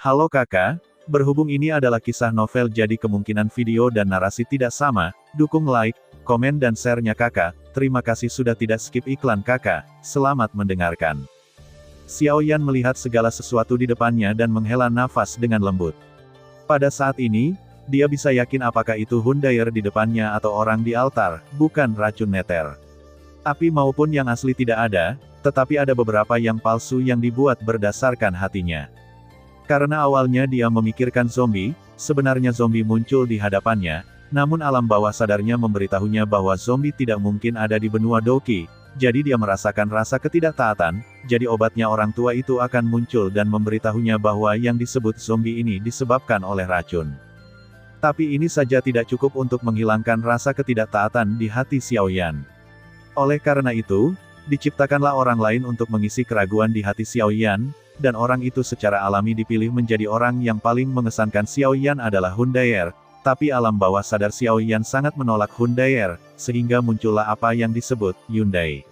Halo kakak, berhubung ini adalah kisah novel jadi kemungkinan video dan narasi tidak sama, dukung like, komen dan share-nya kakak, terima kasih sudah tidak skip iklan kakak, selamat mendengarkan. Xiao Yan melihat segala sesuatu di depannya dan menghela nafas dengan lembut. Pada saat ini, dia bisa yakin apakah itu Hundayer di depannya atau orang di altar, bukan racun neter. Api maupun yang asli tidak ada, tetapi ada beberapa yang palsu yang dibuat berdasarkan hatinya. Karena awalnya dia memikirkan zombie, sebenarnya zombie muncul di hadapannya, namun alam bawah sadarnya memberitahunya bahwa zombie tidak mungkin ada di benua Doki, jadi dia merasakan rasa ketidaktaatan, jadi obatnya orang tua itu akan muncul dan memberitahunya bahwa yang disebut zombie ini disebabkan oleh racun. Tapi ini saja tidak cukup untuk menghilangkan rasa ketidaktaatan di hati Xiao Yan. Oleh karena itu, diciptakanlah orang lain untuk mengisi keraguan di hati Xiao Yan, dan orang itu secara alami dipilih menjadi orang yang paling mengesankan Xiao Yan adalah Hundayer, tapi alam bawah sadar Xiao Yan sangat menolak Hundayer, sehingga muncullah apa yang disebut Yundai.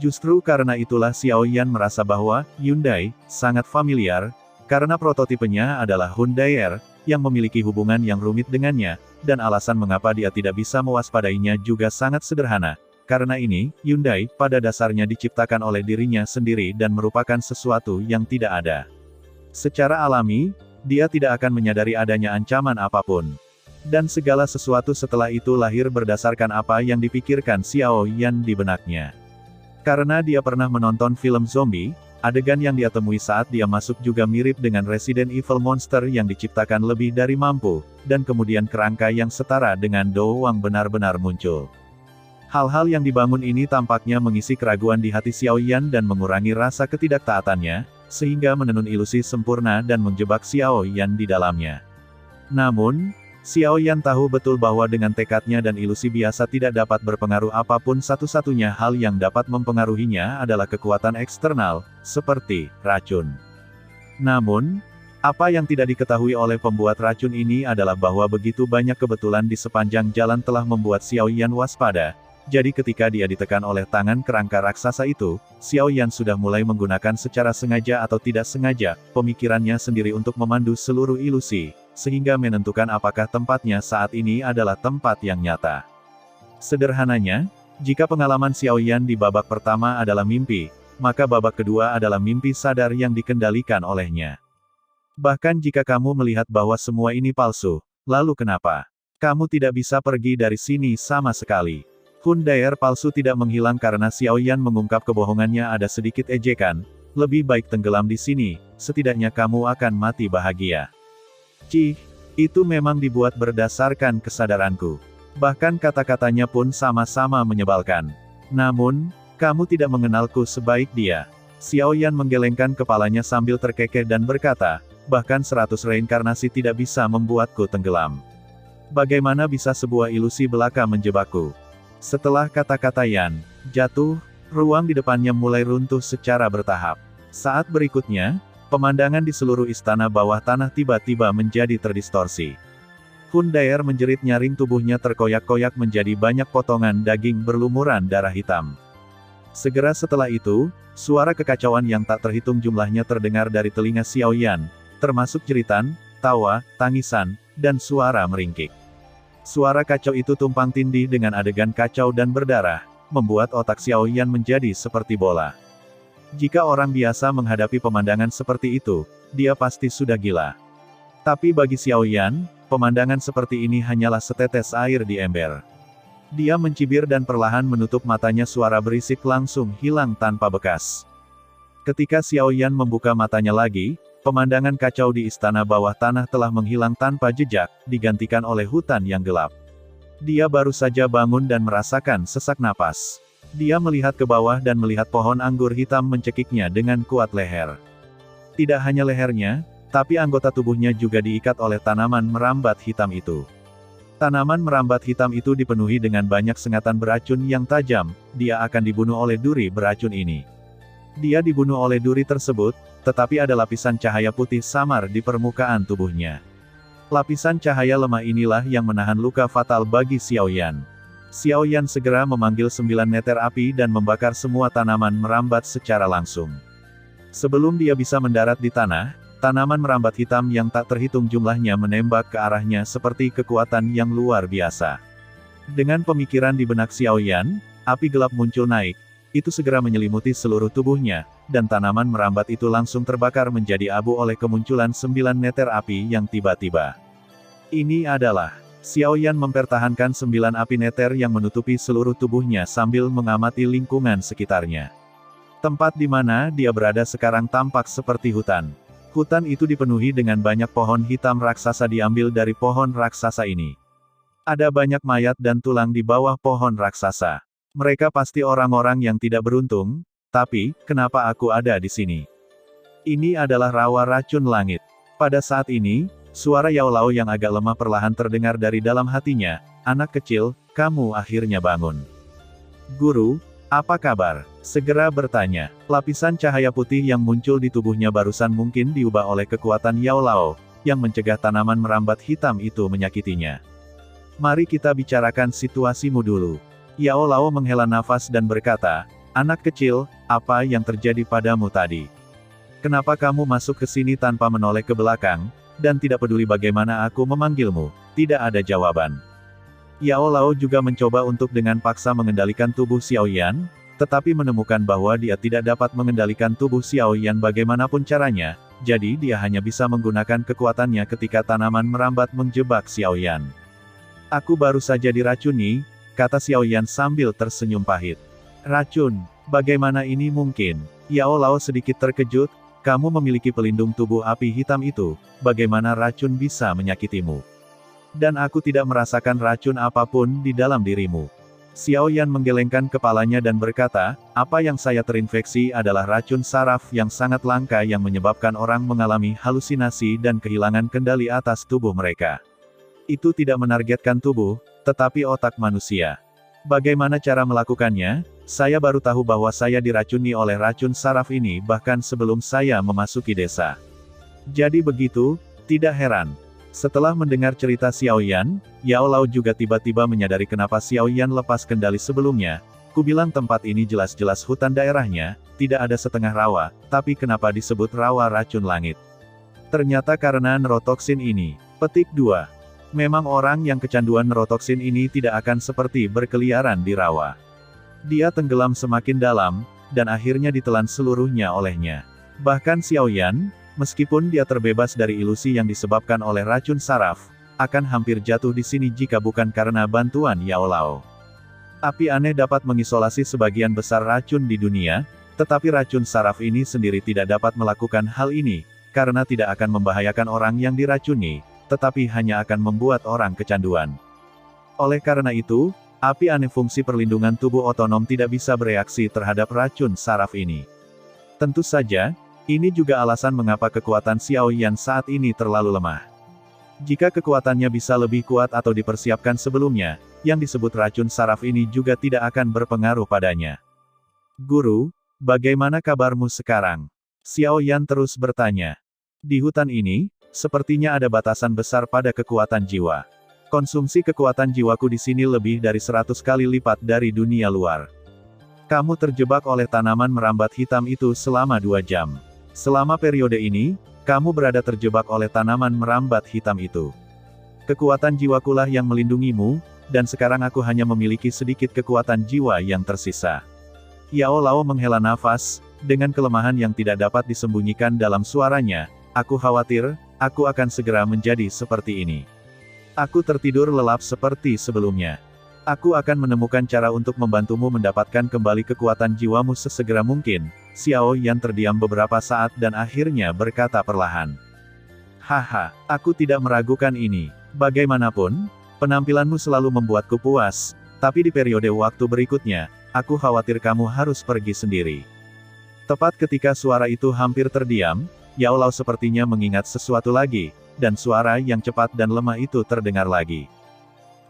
Justru karena itulah Xiao Yan merasa bahwa Yundai sangat familiar, karena prototipenya adalah Hundayer, yang memiliki hubungan yang rumit dengannya, dan alasan mengapa dia tidak bisa mewaspadainya juga sangat sederhana. Karena ini, Yundai, pada dasarnya diciptakan oleh dirinya sendiri dan merupakan sesuatu yang tidak ada. Secara alami, dia tidak akan menyadari adanya ancaman apapun. Dan segala sesuatu setelah itu lahir berdasarkan apa yang dipikirkan Xiao Yan di benaknya. Karena dia pernah menonton film zombie, adegan yang dia temui saat dia masuk juga mirip dengan Resident Evil monster yang diciptakan lebih dari mampu, dan kemudian kerangka yang setara dengan Do Wang benar-benar muncul. Hal-hal yang dibangun ini tampaknya mengisi keraguan di hati Xiao Yan dan mengurangi rasa ketidaktaatannya, sehingga menenun ilusi sempurna dan menjebak Xiao Yan di dalamnya. Namun, Xiao Yan tahu betul bahwa dengan tekadnya dan ilusi biasa tidak dapat berpengaruh apapun, satu-satunya hal yang dapat mempengaruhinya adalah kekuatan eksternal, seperti racun. Namun, apa yang tidak diketahui oleh pembuat racun ini adalah bahwa begitu banyak kebetulan di sepanjang jalan telah membuat Xiao Yan waspada. Jadi ketika dia ditekan oleh tangan kerangka raksasa itu, Xiao Yan sudah mulai menggunakan secara sengaja atau tidak sengaja, pemikirannya sendiri untuk memandu seluruh ilusi, sehingga menentukan apakah tempatnya saat ini adalah tempat yang nyata. Sederhananya, jika pengalaman Xiao Yan di babak pertama adalah mimpi, maka babak kedua adalah mimpi sadar yang dikendalikan olehnya. Bahkan jika kamu melihat bahwa semua ini palsu, lalu kenapa kamu tidak bisa pergi dari sini sama sekali? Hundayer palsu tidak menghilang karena Xiao Yan mengungkap kebohongannya ada sedikit ejekan, lebih baik tenggelam di sini, setidaknya kamu akan mati bahagia. Cih, itu memang dibuat berdasarkan kesadaranku. Bahkan kata-katanya pun sama-sama menyebalkan. Namun, kamu tidak mengenalku sebaik dia. Xiao Yan menggelengkan kepalanya sambil terkekeh dan berkata, bahkan 100 reinkarnasi tidak bisa membuatku tenggelam. Bagaimana bisa sebuah ilusi belaka menjebakku? Setelah kata-kata Yan jatuh, ruang di depannya mulai runtuh secara bertahap. Saat berikutnya, pemandangan di seluruh istana bawah tanah tiba-tiba menjadi terdistorsi. Hundayer menjerit nyaring, tubuhnya terkoyak-koyak menjadi banyak potongan daging berlumuran darah hitam. Segera setelah itu, suara kekacauan yang tak terhitung jumlahnya terdengar dari telinga Xiao Yan, termasuk jeritan, tawa, tangisan, dan suara meringkik. Suara kacau itu tumpang tindih dengan adegan kacau dan berdarah, membuat otak Xiao Yan menjadi seperti bola. Jika orang biasa menghadapi pemandangan seperti itu, dia pasti sudah gila. Tapi bagi Xiao Yan, pemandangan seperti ini hanyalah setetes air di ember. Dia mencibir dan perlahan menutup matanya, suara berisik langsung hilang tanpa bekas. Ketika Xiao Yan membuka matanya lagi, pemandangan kacau di istana bawah tanah telah menghilang tanpa jejak, digantikan oleh hutan yang gelap. Dia baru saja bangun dan merasakan sesak napas. Dia melihat ke bawah dan melihat pohon anggur hitam mencekiknya dengan kuat leher. Tidak hanya lehernya, tapi anggota tubuhnya juga diikat oleh tanaman merambat hitam itu. Tanaman merambat hitam itu dipenuhi dengan banyak sengatan beracun yang tajam, dia akan dibunuh oleh duri beracun ini. Dia dibunuh oleh duri tersebut, tetapi ada lapisan cahaya putih samar di permukaan tubuhnya. Lapisan cahaya lemah inilah yang menahan luka fatal bagi Xiao Yan. Xiao Yan segera memanggil 9 meter api dan membakar semua tanaman merambat secara langsung. Sebelum dia bisa mendarat di tanah, Tanaman merambat hitam yang tak terhitung jumlahnya menembak ke arahnya seperti kekuatan yang luar biasa. Dengan pemikiran di benak Xiaoyan, api gelap muncul naik, itu segera menyelimuti seluruh tubuhnya, dan tanaman merambat itu langsung terbakar menjadi abu oleh kemunculan 9 meter api yang tiba-tiba. Ini adalah Xiaoyan mempertahankan 9 api neter yang menutupi seluruh tubuhnya sambil mengamati lingkungan sekitarnya. Tempat di mana dia berada sekarang tampak seperti hutan. Hutan itu dipenuhi dengan banyak pohon hitam raksasa diambil dari pohon raksasa ini. Ada banyak mayat dan tulang di bawah pohon raksasa. Mereka pasti orang-orang yang tidak beruntung, tapi, kenapa aku ada di sini? Ini adalah rawa racun langit. Pada saat ini, suara Yao Lao yang agak lemah perlahan terdengar dari dalam hatinya, "Anak kecil, kamu akhirnya bangun." "Guru, apa kabar?" segera bertanya. Lapisan cahaya putih yang muncul di tubuhnya barusan mungkin diubah oleh kekuatan Yao Lao, yang mencegah tanaman merambat hitam itu menyakitinya. "Mari kita bicarakan situasimu dulu." Yao Lao menghela nafas dan berkata, "Anak kecil, apa yang terjadi padamu tadi? Kenapa kamu masuk ke sini tanpa menoleh ke belakang? Dan tidak peduli bagaimana aku memanggilmu?" Tidak ada jawaban. Yao Lao juga mencoba untuk dengan paksa mengendalikan tubuh Xiaoyan, tetapi menemukan bahwa dia tidak dapat mengendalikan tubuh Xiaoyan bagaimanapun caranya, jadi dia hanya bisa menggunakan kekuatannya ketika tanaman merambat menjebak Xiaoyan. "Aku baru saja diracuni," kata Xiaoyan sambil tersenyum pahit. "Racun? Bagaimana ini mungkin?" Yao Lao sedikit terkejut. "Kamu memiliki pelindung tubuh api hitam itu, bagaimana racun bisa menyakitimu? Dan aku tidak merasakan racun apapun di dalam dirimu." Xiaoyan menggelengkan kepalanya dan berkata, "Apa yang saya terinfeksi adalah racun saraf yang sangat langka yang menyebabkan orang mengalami halusinasi dan kehilangan kendali atas tubuh mereka. Itu tidak menargetkan tubuh, tetapi otak manusia. Bagaimana cara melakukannya? Saya baru tahu bahwa saya diracuni oleh racun saraf ini bahkan sebelum saya memasuki desa. Jadi begitu, tidak heran." Setelah mendengar cerita Xiaoyan, Yao Lao juga tiba-tiba menyadari kenapa Xiaoyan lepas kendali sebelumnya. "Kubilang tempat ini jelas-jelas hutan daerahnya, tidak ada setengah rawa, tapi kenapa disebut rawa racun langit? Ternyata karena neurotoksin ini." Petik 2. Memang orang yang kecanduan neurotoksin ini tidak akan seperti berkeliaran di rawa. Dia tenggelam semakin dalam, dan akhirnya ditelan seluruhnya olehnya. Bahkan Xiaoyan, meskipun dia terbebas dari ilusi yang disebabkan oleh racun saraf, akan hampir jatuh di sini jika bukan karena bantuan Yao Lao. Api aneh dapat mengisolasi sebagian besar racun di dunia, tetapi racun saraf ini sendiri tidak dapat melakukan hal ini, karena tidak akan membahayakan orang yang diracuni, tetapi hanya akan membuat orang kecanduan. Oleh karena itu, api aneh fungsi perlindungan tubuh otonom tidak bisa bereaksi terhadap racun saraf ini. Tentu saja, ini juga alasan mengapa kekuatan Xiaoyan saat ini terlalu lemah. Jika kekuatannya bisa lebih kuat atau dipersiapkan sebelumnya, yang disebut racun saraf ini juga tidak akan berpengaruh padanya. "Guru, bagaimana kabarmu sekarang?" Xiaoyan terus bertanya. "Di hutan ini, sepertinya ada batasan besar pada kekuatan jiwa. Konsumsi kekuatan jiwaku di sini lebih dari 100 kali lipat dari dunia luar. Kamu terjebak oleh tanaman merambat hitam itu selama 2 jam. Selama periode ini, kamu berada terjebak oleh tanaman merambat hitam itu. Kekuatan jiwakulah yang melindungimu, dan sekarang aku hanya memiliki sedikit kekuatan jiwa yang tersisa." Yao Lao menghela nafas, dengan kelemahan yang tidak dapat disembunyikan dalam suaranya, "Aku khawatir, aku akan segera menjadi seperti ini. Aku tertidur lelap seperti sebelumnya. Aku akan menemukan cara untuk membantumu mendapatkan kembali kekuatan jiwamu sesegera mungkin." Xiaoyan terdiam beberapa saat dan akhirnya berkata perlahan, "Haha, aku tidak meragukan ini. Bagaimanapun, penampilanmu selalu membuatku puas, tapi di periode waktu berikutnya, aku khawatir kamu harus pergi sendiri." Tepat ketika suara itu hampir terdiam, Yao Lao sepertinya mengingat sesuatu lagi, dan suara yang cepat dan lemah itu terdengar lagi.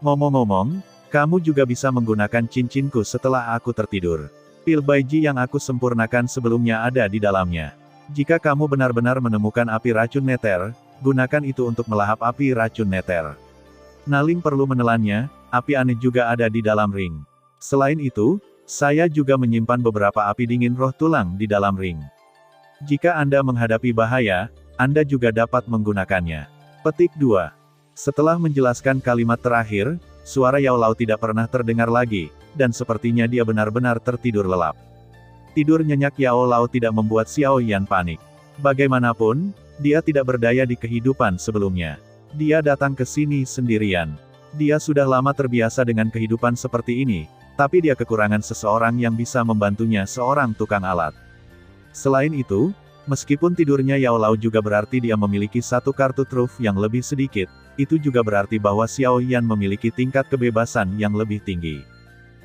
"Ngomong-ngomong, kamu juga bisa menggunakan cincinku setelah aku tertidur. Pil baiji yang aku sempurnakan sebelumnya ada di dalamnya. Jika kamu benar-benar menemukan api racun neter, gunakan itu untuk melahap api racun neter. Naling perlu menelannya, api aneh juga ada di dalam ring. Selain itu, saya juga menyimpan beberapa api dingin roh tulang di dalam ring. Jika Anda menghadapi bahaya, Anda juga dapat menggunakannya. Petik 2. Setelah menjelaskan kalimat terakhir, suara Yao Lao tidak pernah terdengar lagi, dan sepertinya dia benar-benar tertidur lelap. Tidur nyenyak Yao Lao tidak membuat Xiao Yan panik. Bagaimanapun, dia tidak berdaya di kehidupan sebelumnya. Dia datang ke sini sendirian. Dia sudah lama terbiasa dengan kehidupan seperti ini, tapi dia kekurangan seseorang yang bisa membantunya, seorang tukang alat. Selain itu, meskipun tidurnya Yao Lao juga berarti dia memiliki satu kartu truf yang lebih sedikit, itu juga berarti bahwa Xiao Yan memiliki tingkat kebebasan yang lebih tinggi.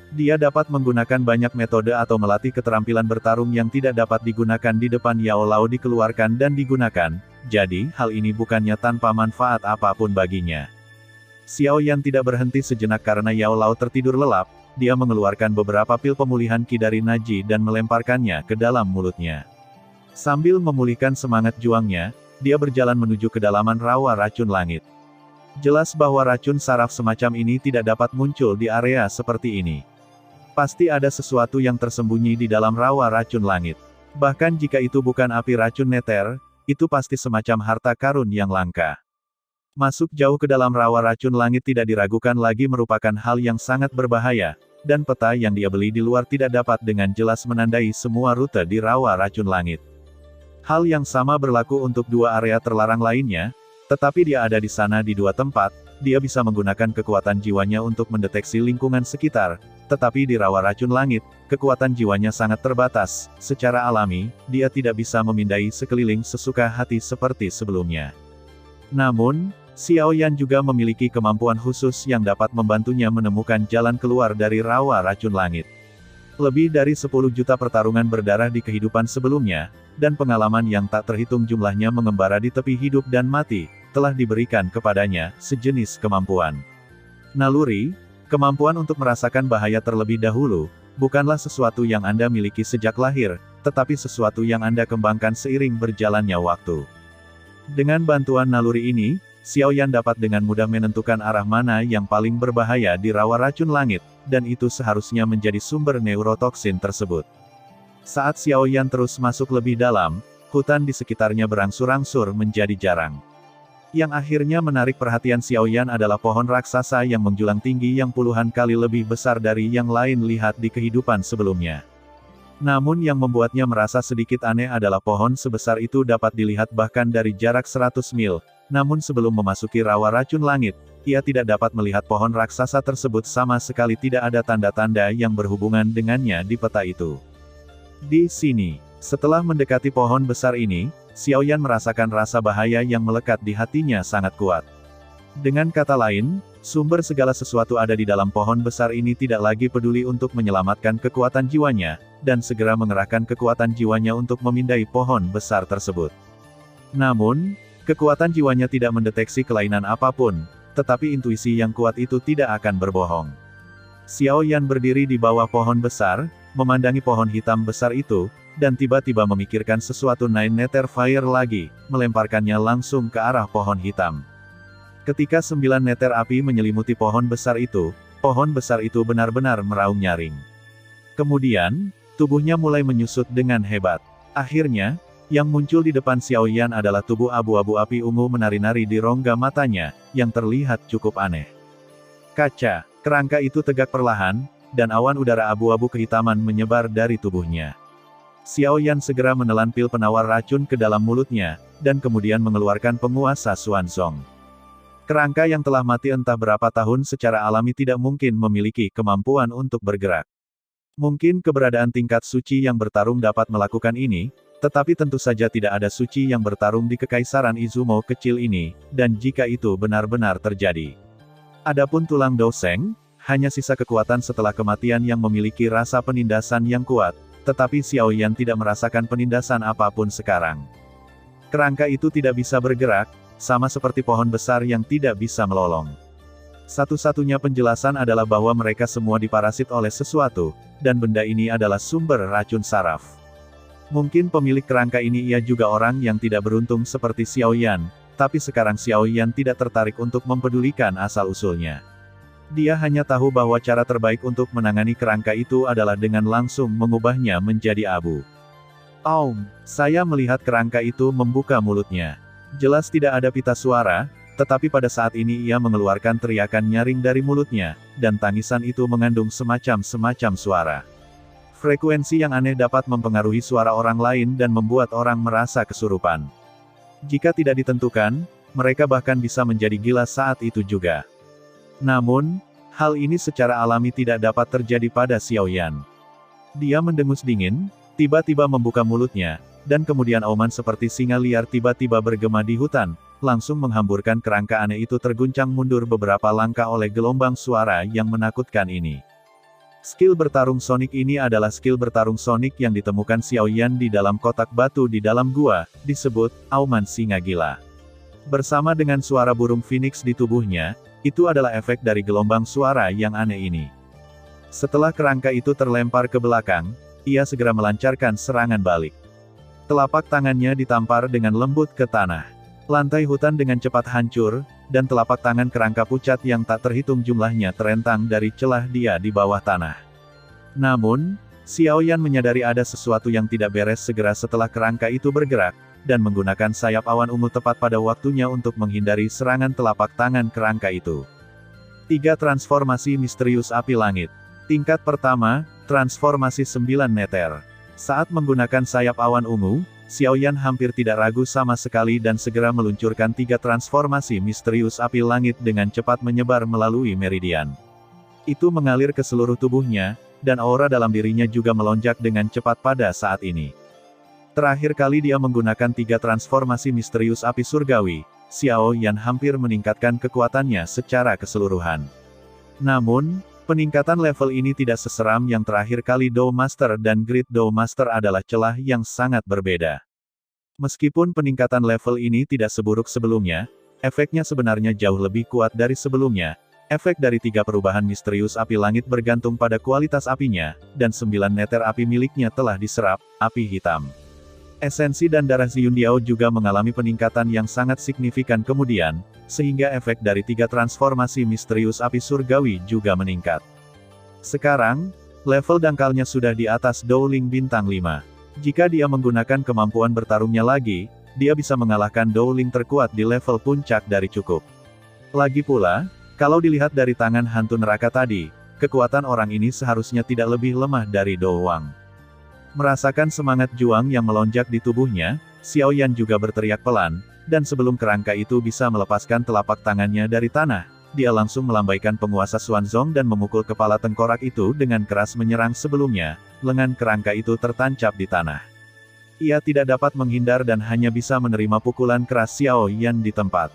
Dia dapat menggunakan banyak metode atau melatih keterampilan bertarung yang tidak dapat digunakan di depan Yao Lao dikeluarkan dan digunakan, jadi hal ini bukannya tanpa manfaat apapun baginya. Xiao Yan tidak berhenti sejenak karena Yao Lao tertidur lelap, dia mengeluarkan beberapa pil pemulihan Qi dari Naji dan melemparkannya ke dalam mulutnya. Sambil memulihkan semangat juangnya, dia berjalan menuju kedalaman rawa racun langit. Jelas bahwa racun saraf semacam ini tidak dapat muncul di area seperti ini. Pasti ada sesuatu yang tersembunyi di dalam rawa racun langit. Bahkan jika itu bukan api racun neter, itu pasti semacam harta karun yang langka. Masuk jauh ke dalam rawa racun langit tidak diragukan lagi merupakan hal yang sangat berbahaya, dan peta yang dia beli di luar tidak dapat dengan jelas menandai semua rute di rawa racun langit. Hal yang sama berlaku untuk dua area terlarang lainnya, tetapi dia ada di sana di dua tempat, dia bisa menggunakan kekuatan jiwanya untuk mendeteksi lingkungan sekitar, tetapi di rawa racun langit, kekuatan jiwanya sangat terbatas, secara alami, dia tidak bisa memindai sekeliling sesuka hati seperti sebelumnya. Namun, Xiao Yan juga memiliki kemampuan khusus yang dapat membantunya menemukan jalan keluar dari rawa racun langit. Lebih dari 10 juta pertarungan berdarah di kehidupan sebelumnya, dan pengalaman yang tak terhitung jumlahnya mengembara di tepi hidup dan mati, telah diberikan kepadanya, sejenis kemampuan. Naluri, kemampuan untuk merasakan bahaya terlebih dahulu, bukanlah sesuatu yang Anda miliki sejak lahir, tetapi sesuatu yang Anda kembangkan seiring berjalannya waktu. Dengan bantuan naluri ini, Xiao Yan dapat dengan mudah menentukan arah mana yang paling berbahaya di rawa racun langit, dan itu seharusnya menjadi sumber neurotoksin tersebut. Saat Xiao Yan terus masuk lebih dalam, hutan di sekitarnya berangsur-angsur menjadi jarang. Yang akhirnya menarik perhatian Xiao Yan adalah pohon raksasa yang menjulang tinggi yang puluhan kali lebih besar dari yang lain lihat di kehidupan sebelumnya. Namun yang membuatnya merasa sedikit aneh adalah pohon sebesar itu dapat dilihat bahkan dari jarak 100 mil, namun sebelum memasuki rawa racun langit, ia tidak dapat melihat pohon raksasa tersebut sama sekali tidak ada tanda-tanda yang berhubungan dengannya di peta itu. Di sini, setelah mendekati pohon besar ini, Xiao Yan merasakan rasa bahaya yang melekat di hatinya sangat kuat. Dengan kata lain, sumber segala sesuatu ada di dalam pohon besar ini tidak lagi peduli untuk menyelamatkan kekuatan jiwanya, dan segera mengerahkan kekuatan jiwanya untuk memindai pohon besar tersebut. Namun, kekuatan jiwanya tidak mendeteksi kelainan apapun, tetapi intuisi yang kuat itu tidak akan berbohong. Xiao Yan berdiri di bawah pohon besar, memandangi pohon hitam besar itu, dan tiba-tiba memikirkan sesuatu. Nine Nether Fire lagi, melemparkannya langsung ke arah pohon hitam. Ketika 9 neter api menyelimuti pohon besar itu benar-benar meraung nyaring. Kemudian, tubuhnya mulai menyusut dengan hebat. Akhirnya, yang muncul di depan Xiao Yan adalah tubuh abu-abu api ungu menari-nari di rongga matanya, yang terlihat cukup aneh. Kaca, kerangka itu tegak perlahan, dan awan udara abu-abu kehitaman menyebar dari tubuhnya. Xiao Yan segera menelan pil penawar racun ke dalam mulutnya, dan kemudian mengeluarkan penguasa Xuanzong. Kerangka yang telah mati entah berapa tahun secara alami tidak mungkin memiliki kemampuan untuk bergerak. Mungkin keberadaan tingkat suci yang bertarung dapat melakukan ini, tetapi tentu saja tidak ada suci yang bertarung di Kekaisaran Izumo kecil ini, dan jika itu benar-benar terjadi. Adapun tulang Doseng, hanya sisa kekuatan setelah kematian yang memiliki rasa penindasan yang kuat, tetapi Xiao Yan tidak merasakan penindasan apapun sekarang. Kerangka itu tidak bisa bergerak, sama seperti pohon besar yang tidak bisa melolong. Satu-satunya penjelasan adalah bahwa mereka semua diparasit oleh sesuatu, dan benda ini adalah sumber racun saraf. Mungkin pemilik kerangka ini ia juga orang yang tidak beruntung seperti Xiao Yan, tapi sekarang Xiao Yan tidak tertarik untuk mempedulikan asal-usulnya. Dia hanya tahu bahwa cara terbaik untuk menangani kerangka itu adalah dengan langsung mengubahnya menjadi abu. Saya melihat kerangka itu membuka mulutnya. Jelas tidak ada pita suara, tetapi pada saat ini ia mengeluarkan teriakan nyaring dari mulutnya, dan tangisan itu mengandung semacam suara. Frekuensi yang aneh dapat mempengaruhi suara orang lain dan membuat orang merasa kesurupan. Jika tidak ditentukan, mereka bahkan bisa menjadi gila saat itu juga. Namun, hal ini secara alami tidak dapat terjadi pada Xiao Yan. Dia mendengus dingin, tiba-tiba membuka mulutnya, dan kemudian auman seperti singa liar tiba-tiba bergema di hutan, langsung menghamburkan kerangka aneh itu terguncang mundur beberapa langkah oleh gelombang suara yang menakutkan ini. Skill bertarung sonik ini adalah skill bertarung sonik yang ditemukan Xiao Yan di dalam kotak batu di dalam gua, disebut auman singa gila. Bersama dengan suara burung phoenix di tubuhnya, itu adalah efek dari gelombang suara yang aneh ini. Setelah kerangka itu terlempar ke belakang, ia segera melancarkan serangan balik. Telapak tangannya ditampar dengan lembut ke tanah. Lantai hutan dengan cepat hancur, dan telapak tangan kerangka pucat yang tak terhitung jumlahnya terentang dari celah dia di bawah tanah. Namun, Xiao Yan menyadari ada sesuatu yang tidak beres segera setelah kerangka itu bergerak, dan menggunakan sayap awan ungu tepat pada waktunya untuk menghindari serangan telapak tangan kerangka itu. 3 transformasi misterius api langit. Tingkat pertama, transformasi 9 meter. Saat menggunakan sayap awan ungu, Xiao Yan hampir tidak ragu sama sekali dan segera meluncurkan 3 transformasi misterius api langit dengan cepat menyebar melalui meridian. Itu mengalir ke seluruh tubuhnya, dan aura dalam dirinya juga melonjak dengan cepat pada saat ini. Terakhir kali dia menggunakan 3 transformasi misterius api surgawi, Xiao Yan hampir meningkatkan kekuatannya secara keseluruhan. Namun, peningkatan level ini tidak seseram yang terakhir kali Dough Master dan Great Dough Master adalah celah yang sangat berbeda. Meskipun peningkatan level ini tidak seburuk sebelumnya, efeknya sebenarnya jauh lebih kuat dari sebelumnya. Efek dari 3 perubahan misterius api langit bergantung pada kualitas apinya, dan 9 neter api miliknya telah diserap, api hitam. Esensi dan darah Xiundiao juga mengalami peningkatan yang sangat signifikan kemudian, sehingga efek dari 3 transformasi misterius api surgawi juga meningkat. Sekarang, level dangkalnya sudah di atas Dowling bintang 5. Jika dia menggunakan kemampuan bertarungnya lagi, dia bisa mengalahkan Dowling terkuat di level puncak dari cukup. Lagi pula, kalau dilihat dari tangan hantu neraka tadi, kekuatan orang ini seharusnya tidak lebih lemah dari Dou Wang. Merasakan semangat juang yang melonjak di tubuhnya, Xiao Yan juga berteriak pelan, dan sebelum kerangka itu bisa melepaskan telapak tangannya dari tanah, dia langsung melambaikan penguasa Xuanzong dan memukul kepala tengkorak itu dengan keras menyerang sebelumnya, lengan kerangka itu tertancap di tanah. Ia tidak dapat menghindar dan hanya bisa menerima pukulan keras Xiao Yan di tempat.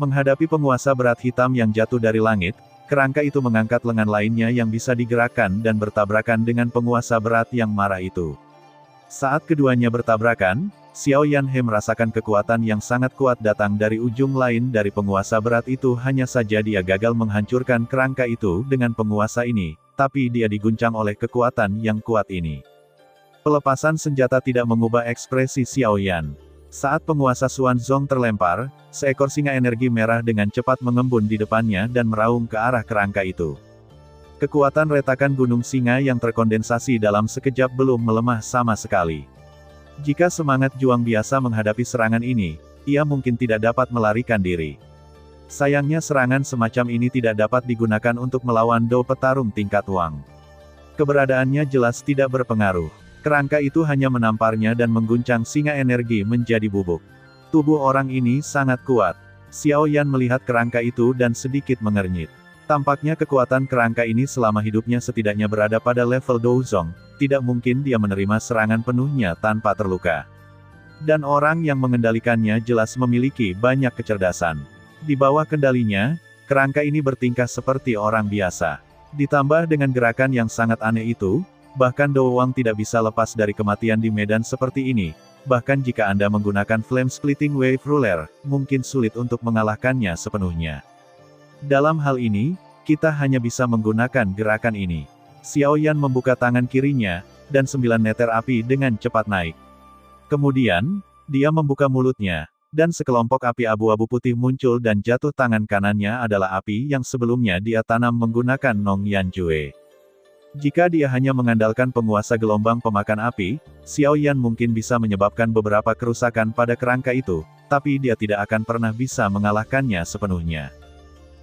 Menghadapi penguasa berat hitam yang jatuh dari langit, kerangka itu mengangkat lengan lainnya yang bisa digerakkan dan bertabrakan dengan penguasa berat yang marah itu. Saat keduanya bertabrakan, Xiao Yan He merasakan kekuatan yang sangat kuat datang dari ujung lain dari penguasa berat itu, hanya saja dia gagal menghancurkan kerangka itu dengan penguasa ini, tapi dia diguncang oleh kekuatan yang kuat ini. Pelepasan senjata tidak mengubah ekspresi Xiao Yan. Saat penguasa Xuanzong terlempar, seekor singa energi merah dengan cepat mengembun di depannya dan meraung ke arah kerangka itu. Kekuatan retakan gunung singa yang terkondensasi dalam sekejap belum melemah sama sekali. Jika semangat juang biasa menghadapi serangan ini, ia mungkin tidak dapat melarikan diri. Sayangnya serangan semacam ini tidak dapat digunakan untuk melawan Dou petarung tingkat Wang. Keberadaannya jelas tidak berpengaruh. Kerangka itu hanya menamparnya dan mengguncang singa energi menjadi bubuk. Tubuh orang ini sangat kuat. Xiao Yan melihat kerangka itu dan sedikit mengernyit. Tampaknya kekuatan kerangka ini selama hidupnya setidaknya berada pada level Douzong, tidak mungkin dia menerima serangan penuhnya tanpa terluka. Dan orang yang mengendalikannya jelas memiliki banyak kecerdasan. Di bawah kendalinya, kerangka ini bertingkah seperti orang biasa. Ditambah dengan gerakan yang sangat aneh itu, bahkan Dou Wang tidak bisa lepas dari kematian di medan seperti ini. Bahkan jika Anda menggunakan Flame Splitting Wave Ruler, mungkin sulit untuk mengalahkannya sepenuhnya. Dalam hal ini, kita hanya bisa menggunakan gerakan ini. Xiao Yan membuka tangan kirinya, dan 9 neter api dengan cepat naik. Kemudian, dia membuka mulutnya, dan sekelompok api abu-abu putih muncul dan jatuh. Tangan kanannya adalah api yang sebelumnya dia tanam menggunakan Nong Yan Jue. Jika dia hanya mengandalkan penguasa gelombang pemakan api, Xiao Yan mungkin bisa menyebabkan beberapa kerusakan pada kerangka itu, tapi dia tidak akan pernah bisa mengalahkannya sepenuhnya.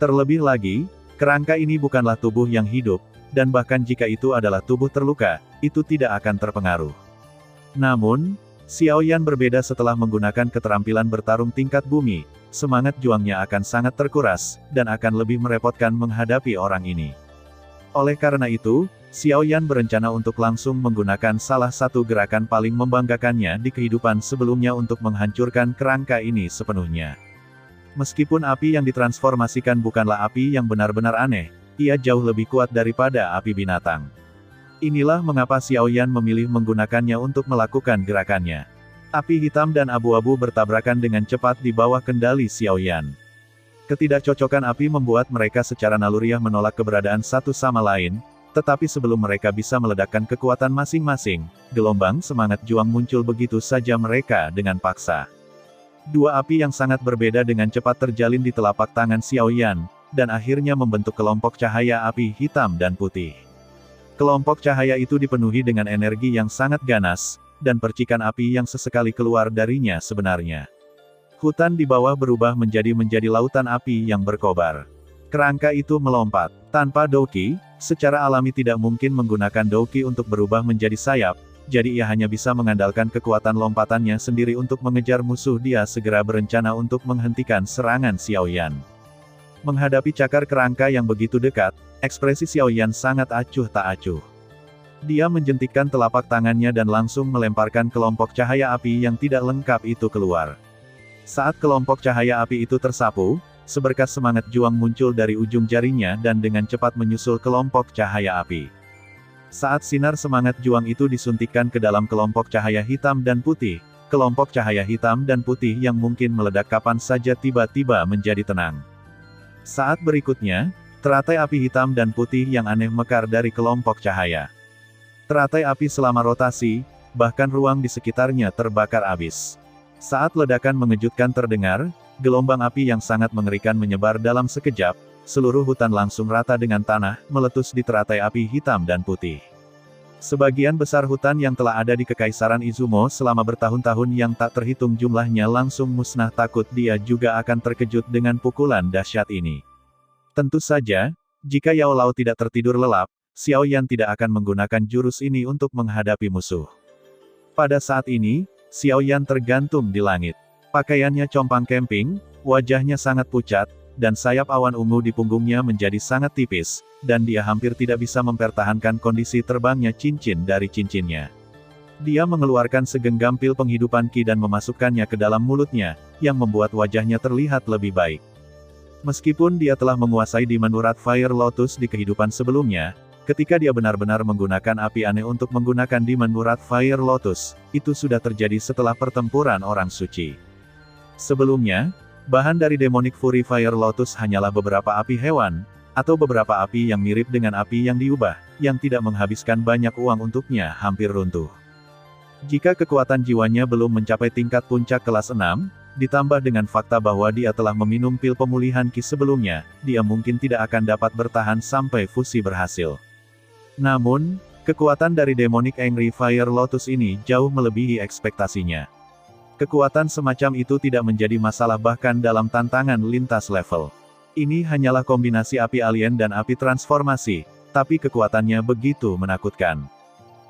Terlebih lagi, kerangka ini bukanlah tubuh yang hidup, dan bahkan jika itu adalah tubuh terluka, itu tidak akan terpengaruh. Namun, Xiao Yan berbeda setelah menggunakan keterampilan bertarung tingkat bumi, semangat juangnya akan sangat terkuras, dan akan lebih merepotkan menghadapi orang ini. Oleh karena itu, Xiao Yan berencana untuk langsung menggunakan salah satu gerakan paling membanggakannya di kehidupan sebelumnya untuk menghancurkan kerangka ini sepenuhnya. Meskipun api yang ditransformasikan bukanlah api yang benar-benar aneh, ia jauh lebih kuat daripada api binatang. Inilah mengapa Xiao Yan memilih menggunakannya untuk melakukan gerakannya. Api hitam dan abu-abu bertabrakan dengan cepat di bawah kendali Xiao Yan. Ketidakcocokan api membuat mereka secara naluriah menolak keberadaan satu sama lain, tetapi sebelum mereka bisa meledakkan kekuatan masing-masing, gelombang semangat juang muncul begitu saja mereka dengan paksa. Dua api yang sangat berbeda dengan cepat terjalin di telapak tangan Xiao Yan, dan akhirnya membentuk kelompok cahaya api hitam dan putih. Kelompok cahaya itu dipenuhi dengan energi yang sangat ganas, dan percikan api yang sesekali keluar darinya sebenarnya. Hutan di bawah berubah menjadi lautan api yang berkobar. Kerangka itu melompat. Tanpa Douki, secara alami tidak mungkin menggunakan Douki untuk berubah menjadi sayap, jadi ia hanya bisa mengandalkan kekuatan lompatannya sendiri untuk mengejar musuh. Dia segera berencana untuk menghentikan serangan Xiao Yan. Menghadapi cakar kerangka yang begitu dekat, ekspresi Xiao Yan sangat acuh tak acuh. Dia menjentikkan telapak tangannya dan langsung melemparkan kelompok cahaya api yang tidak lengkap itu keluar. Saat kelompok cahaya api itu tersapu, seberkas semangat juang muncul dari ujung jarinya dan dengan cepat menyusul kelompok cahaya api. Saat sinar semangat juang itu disuntikkan ke dalam kelompok cahaya hitam dan putih, kelompok cahaya hitam dan putih yang mungkin meledak kapan saja tiba-tiba menjadi tenang. Saat berikutnya, teratai api hitam dan putih yang aneh mekar dari kelompok cahaya. Teratai api selama rotasi, bahkan ruang di sekitarnya terbakar habis. Saat ledakan mengejutkan terdengar, gelombang api yang sangat mengerikan menyebar dalam sekejap, seluruh hutan langsung rata dengan tanah, meletus di teratai api hitam dan putih. Sebagian besar hutan yang telah ada di Kekaisaran Izumo selama bertahun-tahun yang tak terhitung jumlahnya langsung musnah. Takut dia juga akan terkejut dengan pukulan dahsyat ini. Tentu saja, jika Yao Lao tidak tertidur lelap, Xiao Yan tidak akan menggunakan jurus ini untuk menghadapi musuh. Pada saat ini, Xiao Yan tergantung di langit. Pakaiannya compang camping, wajahnya sangat pucat, dan sayap awan ungu di punggungnya menjadi sangat tipis, dan dia hampir tidak bisa mempertahankan kondisi terbangnya cincin dari cincinnya. Dia mengeluarkan segenggam pil penghidupan Qi dan memasukkannya ke dalam mulutnya, yang membuat wajahnya terlihat lebih baik. Meskipun dia telah menguasai Demon Urat Fire Lotus di kehidupan sebelumnya, ketika dia benar-benar menggunakan api aneh untuk menggunakan Demon Urat Fire Lotus, itu sudah terjadi setelah pertempuran orang suci. Sebelumnya, bahan dari Demonic Fury Fire Lotus hanyalah beberapa api hewan, atau beberapa api yang mirip dengan api yang diubah, yang tidak menghabiskan banyak uang untuknya hampir runtuh. Jika kekuatan jiwanya belum mencapai tingkat puncak kelas 6, ditambah dengan fakta bahwa dia telah meminum pil pemulihan Qi sebelumnya, dia mungkin tidak akan dapat bertahan sampai fusi berhasil. Namun, kekuatan dari Demonic Angry Fire Lotus ini jauh melebihi ekspektasinya. Kekuatan semacam itu tidak menjadi masalah bahkan dalam tantangan lintas level. Ini hanyalah kombinasi api alien dan api transformasi, tapi kekuatannya begitu menakutkan.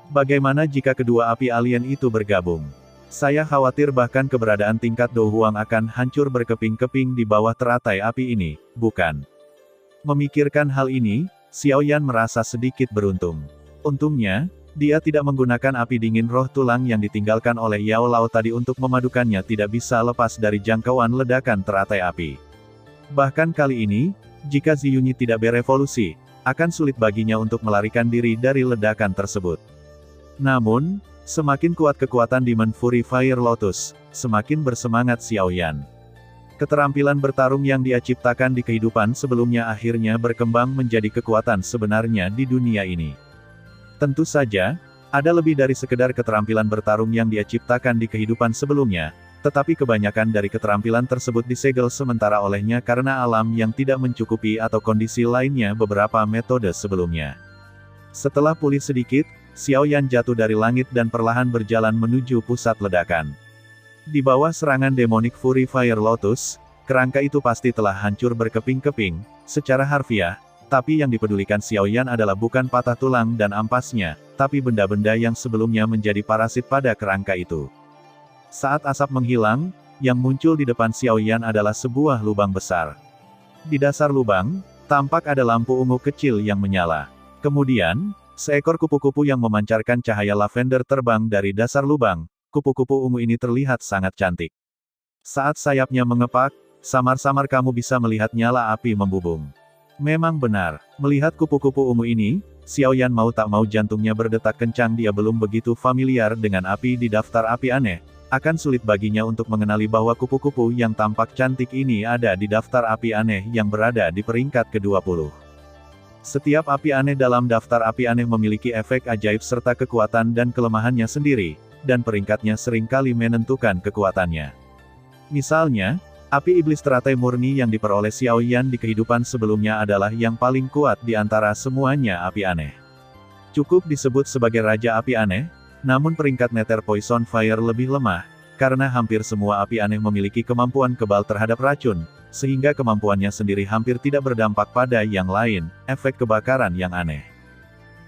Bagaimana jika kedua api alien itu bergabung? Saya khawatir bahkan keberadaan tingkat Do Huang akan hancur berkeping-keping di bawah teratai api ini, bukan? Memikirkan hal ini, Xiao Yan merasa sedikit beruntung. Untungnya, dia tidak menggunakan api dingin roh tulang yang ditinggalkan oleh Yao Lao tadi untuk memadukannya tidak bisa lepas dari jangkauan ledakan teratai api. Bahkan kali ini, jika Ziyunyi tidak berevolusi, akan sulit baginya untuk melarikan diri dari ledakan tersebut. Namun, semakin kuat kekuatan Demon Fury Fire Lotus, semakin bersemangat Xiao Yan. Keterampilan bertarung yang dia ciptakan di kehidupan sebelumnya akhirnya berkembang menjadi kekuatan sebenarnya di dunia ini. Tentu saja, ada lebih dari sekedar keterampilan bertarung yang dia ciptakan di kehidupan sebelumnya, tetapi kebanyakan dari keterampilan tersebut disegel sementara olehnya karena alam yang tidak mencukupi atau kondisi lainnya beberapa metode sebelumnya. Setelah pulih sedikit, Xiao Yan jatuh dari langit dan perlahan berjalan menuju pusat ledakan. Di bawah serangan Demonic Fury Fire Lotus, kerangka itu pasti telah hancur berkeping-keping, secara harfiah, tapi yang dipedulikan Xiaoyan adalah bukan patah tulang dan ampasnya, tapi benda-benda yang sebelumnya menjadi parasit pada kerangka itu. Saat asap menghilang, yang muncul di depan Xiaoyan adalah sebuah lubang besar. Di dasar lubang, tampak ada lampu ungu kecil yang menyala. Kemudian, seekor kupu-kupu yang memancarkan cahaya lavender terbang dari dasar lubang. Kupu-kupu ungu ini terlihat sangat cantik. Saat sayapnya mengepak, samar-samar kamu bisa melihat nyala api membubung. Memang benar, melihat kupu-kupu ungu ini, Xiaoyan mau tak mau jantungnya berdetak kencang. Dia belum begitu familiar dengan api di daftar api aneh. Akan sulit baginya untuk mengenali bahwa kupu-kupu yang tampak cantik ini ada di daftar api aneh yang berada di peringkat ke-20. Setiap api aneh dalam daftar api aneh memiliki efek ajaib serta kekuatan dan kelemahannya sendiri, dan peringkatnya seringkali menentukan kekuatannya. Misalnya, api iblis teratai murni yang diperoleh Xiaoyan di kehidupan sebelumnya adalah yang paling kuat di antara semuanya api aneh. Cukup disebut sebagai Raja Api Aneh, namun peringkat Nether Poison Fire lebih lemah, karena hampir semua api aneh memiliki kemampuan kebal terhadap racun, sehingga kemampuannya sendiri hampir tidak berdampak pada yang lain, efek kebakaran yang aneh.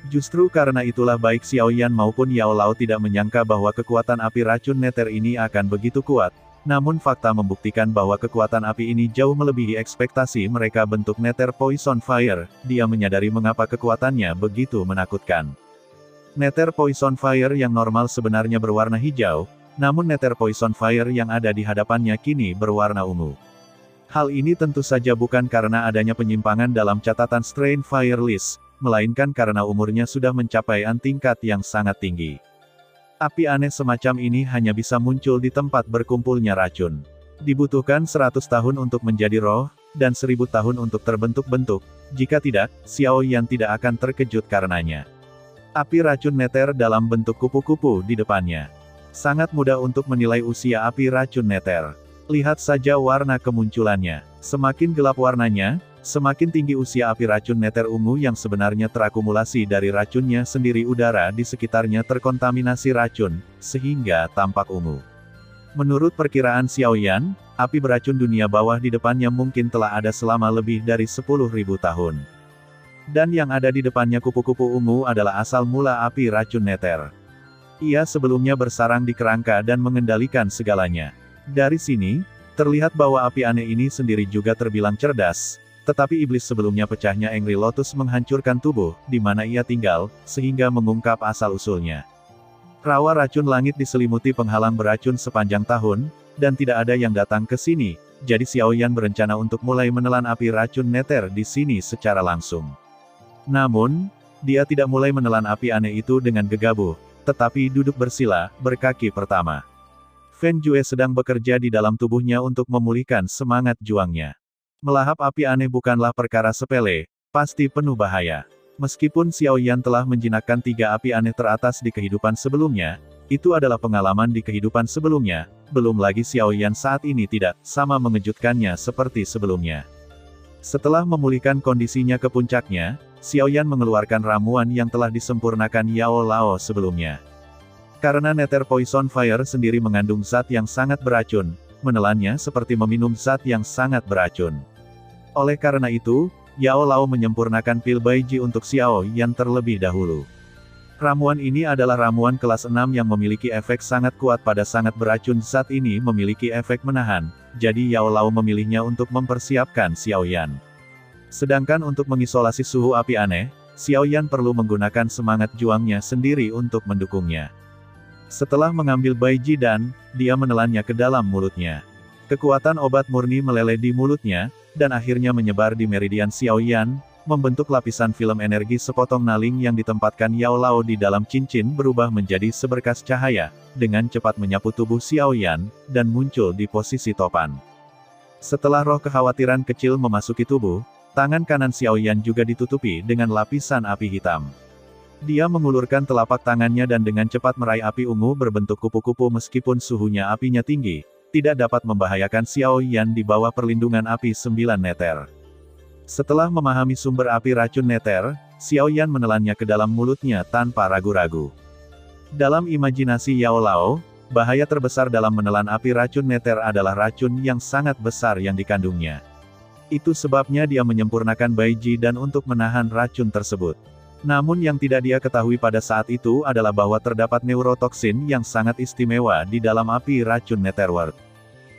Justru karena itulah baik Xiaoyan maupun Yao Lao tidak menyangka bahwa kekuatan api racun Nether ini akan begitu kuat, namun fakta membuktikan bahwa kekuatan api ini jauh melebihi ekspektasi mereka. Bentuk Nether Poison Fire, dia menyadari mengapa kekuatannya begitu menakutkan. Nether Poison Fire yang normal sebenarnya berwarna hijau, namun Nether Poison Fire yang ada di hadapannya kini berwarna ungu. Hal ini tentu saja bukan karena adanya penyimpangan dalam catatan Strain Fire List, melainkan karena umurnya sudah mencapai tingkat yang sangat tinggi. Api aneh semacam ini hanya bisa muncul di tempat berkumpulnya racun. Dibutuhkan 100 tahun untuk menjadi roh, dan 1000 tahun untuk terbentuk-bentuk, jika tidak, Xiaoyan tidak akan terkejut karenanya. Api racun Nether dalam bentuk kupu-kupu di depannya. Sangat mudah untuk menilai usia api racun Nether. Lihat saja warna kemunculannya. Semakin gelap warnanya, semakin tinggi usia api racun Nether ungu yang sebenarnya terakumulasi dari racunnya sendiri. Udara di sekitarnya terkontaminasi racun, sehingga tampak ungu. Menurut perkiraan Xiaoyan, api beracun dunia bawah di depannya mungkin telah ada selama lebih dari 10.000 tahun. Dan yang ada di depannya kupu-kupu ungu adalah asal mula api racun Nether. Ia sebelumnya bersarang di kerangka dan mengendalikan segalanya. Dari sini, terlihat bahwa api aneh ini sendiri juga terbilang cerdas. Tetapi iblis sebelumnya pecahnya Angry Lotus menghancurkan tubuh, di mana ia tinggal, sehingga mengungkap asal-usulnya. Rawa racun langit diselimuti penghalang beracun sepanjang tahun, dan tidak ada yang datang ke sini, jadi Xiaoyan berencana untuk mulai menelan api racun Nether di sini secara langsung. Namun, dia tidak mulai menelan api aneh itu dengan gegabah, tetapi duduk bersila, berkaki pertama. Fen Jue sedang bekerja di dalam tubuhnya untuk memulihkan semangat juangnya. Melahap api aneh bukanlah perkara sepele, pasti penuh bahaya. Meskipun Xiaoyan telah menjinakkan 3 api aneh teratas di kehidupan sebelumnya, itu adalah pengalaman di kehidupan sebelumnya, belum lagi Xiaoyan saat ini tidak sama mengejutkannya seperti sebelumnya. Setelah memulihkan kondisinya ke puncaknya, Xiaoyan mengeluarkan ramuan yang telah disempurnakan Yao Lao sebelumnya. Karena Nether Poison Fire sendiri mengandung zat yang sangat beracun, menelannya seperti meminum zat yang sangat beracun. Oleh karena itu, Yao Lao menyempurnakan pil Baiji untuk Xiaoyan terlebih dahulu. Ramuan ini adalah ramuan kelas 6 yang memiliki efek sangat kuat pada sangat beracun. Zat ini memiliki efek menahan, jadi Yao Lao memilihnya untuk mempersiapkan Xiaoyan. Sedangkan untuk mengisolasi suhu api aneh, Xiaoyan perlu menggunakan semangat juangnya sendiri untuk mendukungnya. Setelah mengambil Baiji dan, dia menelannya ke dalam mulutnya. Kekuatan obat murni meleleh di mulutnya, dan akhirnya menyebar di meridian Xiaoyan, membentuk lapisan film energi sepotong naling yang ditempatkan Yao Lao di dalam cincin berubah menjadi seberkas cahaya, dengan cepat menyapu tubuh Xiaoyan, dan muncul di posisi topan. Setelah roh kekhawatiran kecil memasuki tubuh, tangan kanan Xiaoyan juga ditutupi dengan lapisan api hitam. Dia mengulurkan telapak tangannya dan dengan cepat meraih api ungu berbentuk kupu-kupu. Meskipun suhunya apinya tinggi, tidak dapat membahayakan Xiaoyan di bawah perlindungan api 9 Nether. Setelah memahami sumber api racun Nether, Xiaoyan menelannya ke dalam mulutnya tanpa ragu-ragu. Dalam imajinasi Yao Lao, bahaya terbesar dalam menelan api racun neter adalah racun yang sangat besar yang dikandungnya. Itu sebabnya dia menyempurnakan Baiji dan untuk menahan racun tersebut. Namun yang tidak dia ketahui pada saat itu adalah bahwa terdapat neurotoksin yang sangat istimewa di dalam api racun Netherworld.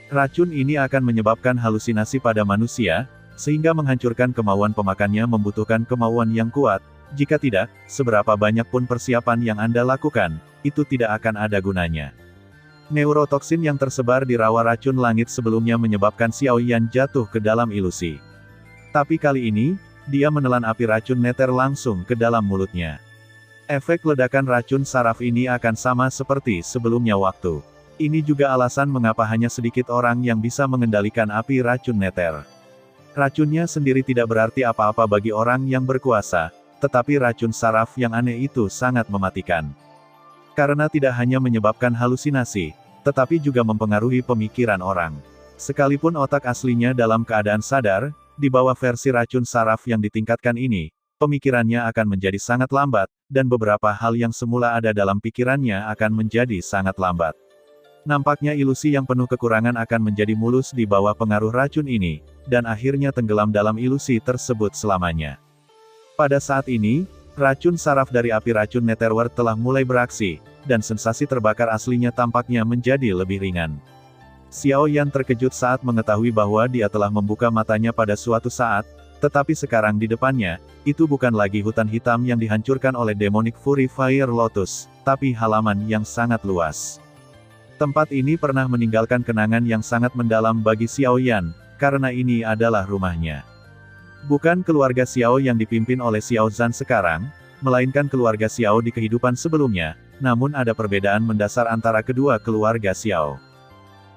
Racun ini akan menyebabkan halusinasi pada manusia, sehingga menghancurkan kemauan pemakannya membutuhkan kemauan yang kuat. Jika tidak, seberapa banyak pun persiapan yang Anda lakukan, itu tidak akan ada gunanya. Neurotoksin yang tersebar di rawa racun langit sebelumnya menyebabkan Xiao Yan jatuh ke dalam ilusi. Tapi kali ini, dia menelan api racun neter langsung ke dalam mulutnya. Efek ledakan racun saraf ini akan sama seperti sebelumnya waktu. Ini juga alasan mengapa hanya sedikit orang yang bisa mengendalikan api racun neter. Racunnya sendiri tidak berarti apa-apa bagi orang yang berkuasa, tetapi racun saraf yang aneh itu sangat mematikan. Karena tidak hanya menyebabkan halusinasi, tetapi juga mempengaruhi pemikiran orang. Sekalipun otak aslinya dalam keadaan sadar, di bawah versi racun saraf yang ditingkatkan ini, pemikirannya akan menjadi sangat lambat, dan beberapa hal yang semula ada dalam pikirannya akan menjadi sangat lambat. Nampaknya ilusi yang penuh kekurangan akan menjadi mulus di bawah pengaruh racun ini, dan akhirnya tenggelam dalam ilusi tersebut selamanya. Pada saat ini, racun saraf dari api racun Netherworld telah mulai beraksi, dan sensasi terbakar aslinya tampaknya menjadi lebih ringan. Xiao Yan terkejut saat mengetahui bahwa dia telah membuka matanya pada suatu saat, tetapi sekarang di depannya, itu bukan lagi hutan hitam yang dihancurkan oleh Demonic Fury Fire Lotus, tapi halaman yang sangat luas. Tempat ini pernah meninggalkan kenangan yang sangat mendalam bagi Xiao Yan, karena ini adalah rumahnya. Bukan keluarga Xiao yang dipimpin oleh Xiao Zhan sekarang, melainkan keluarga Xiao di kehidupan sebelumnya, namun ada perbedaan mendasar antara kedua keluarga Xiao.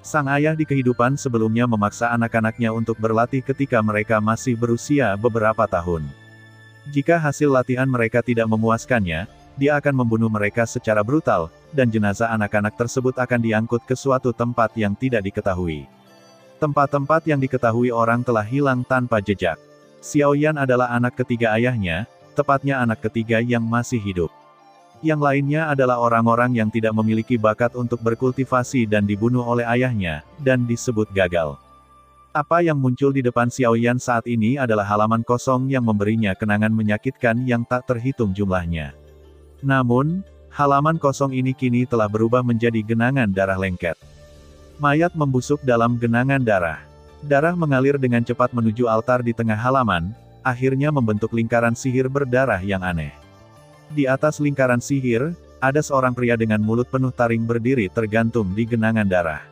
Sang ayah di kehidupan sebelumnya memaksa anak-anaknya untuk berlatih ketika mereka masih berusia beberapa tahun. Jika hasil latihan mereka tidak memuaskannya, dia akan membunuh mereka secara brutal, dan jenazah anak-anak tersebut akan diangkut ke suatu tempat yang tidak diketahui. Tempat-tempat yang diketahui orang telah hilang tanpa jejak. Xiao Yan adalah anak ketiga ayahnya, tepatnya anak ketiga yang masih hidup. Yang lainnya adalah orang-orang yang tidak memiliki bakat untuk berkultivasi dan dibunuh oleh ayahnya, dan disebut gagal. Apa yang muncul di depan Xiao Yan saat ini adalah halaman kosong yang memberinya kenangan menyakitkan yang tak terhitung jumlahnya. Namun, halaman kosong ini kini telah berubah menjadi genangan darah lengket. Mayat membusuk dalam genangan darah. Darah mengalir dengan cepat menuju altar di tengah halaman, akhirnya membentuk lingkaran sihir berdarah yang aneh. Di atas lingkaran sihir, ada seorang pria dengan mulut penuh taring berdiri tergantung di genangan darah.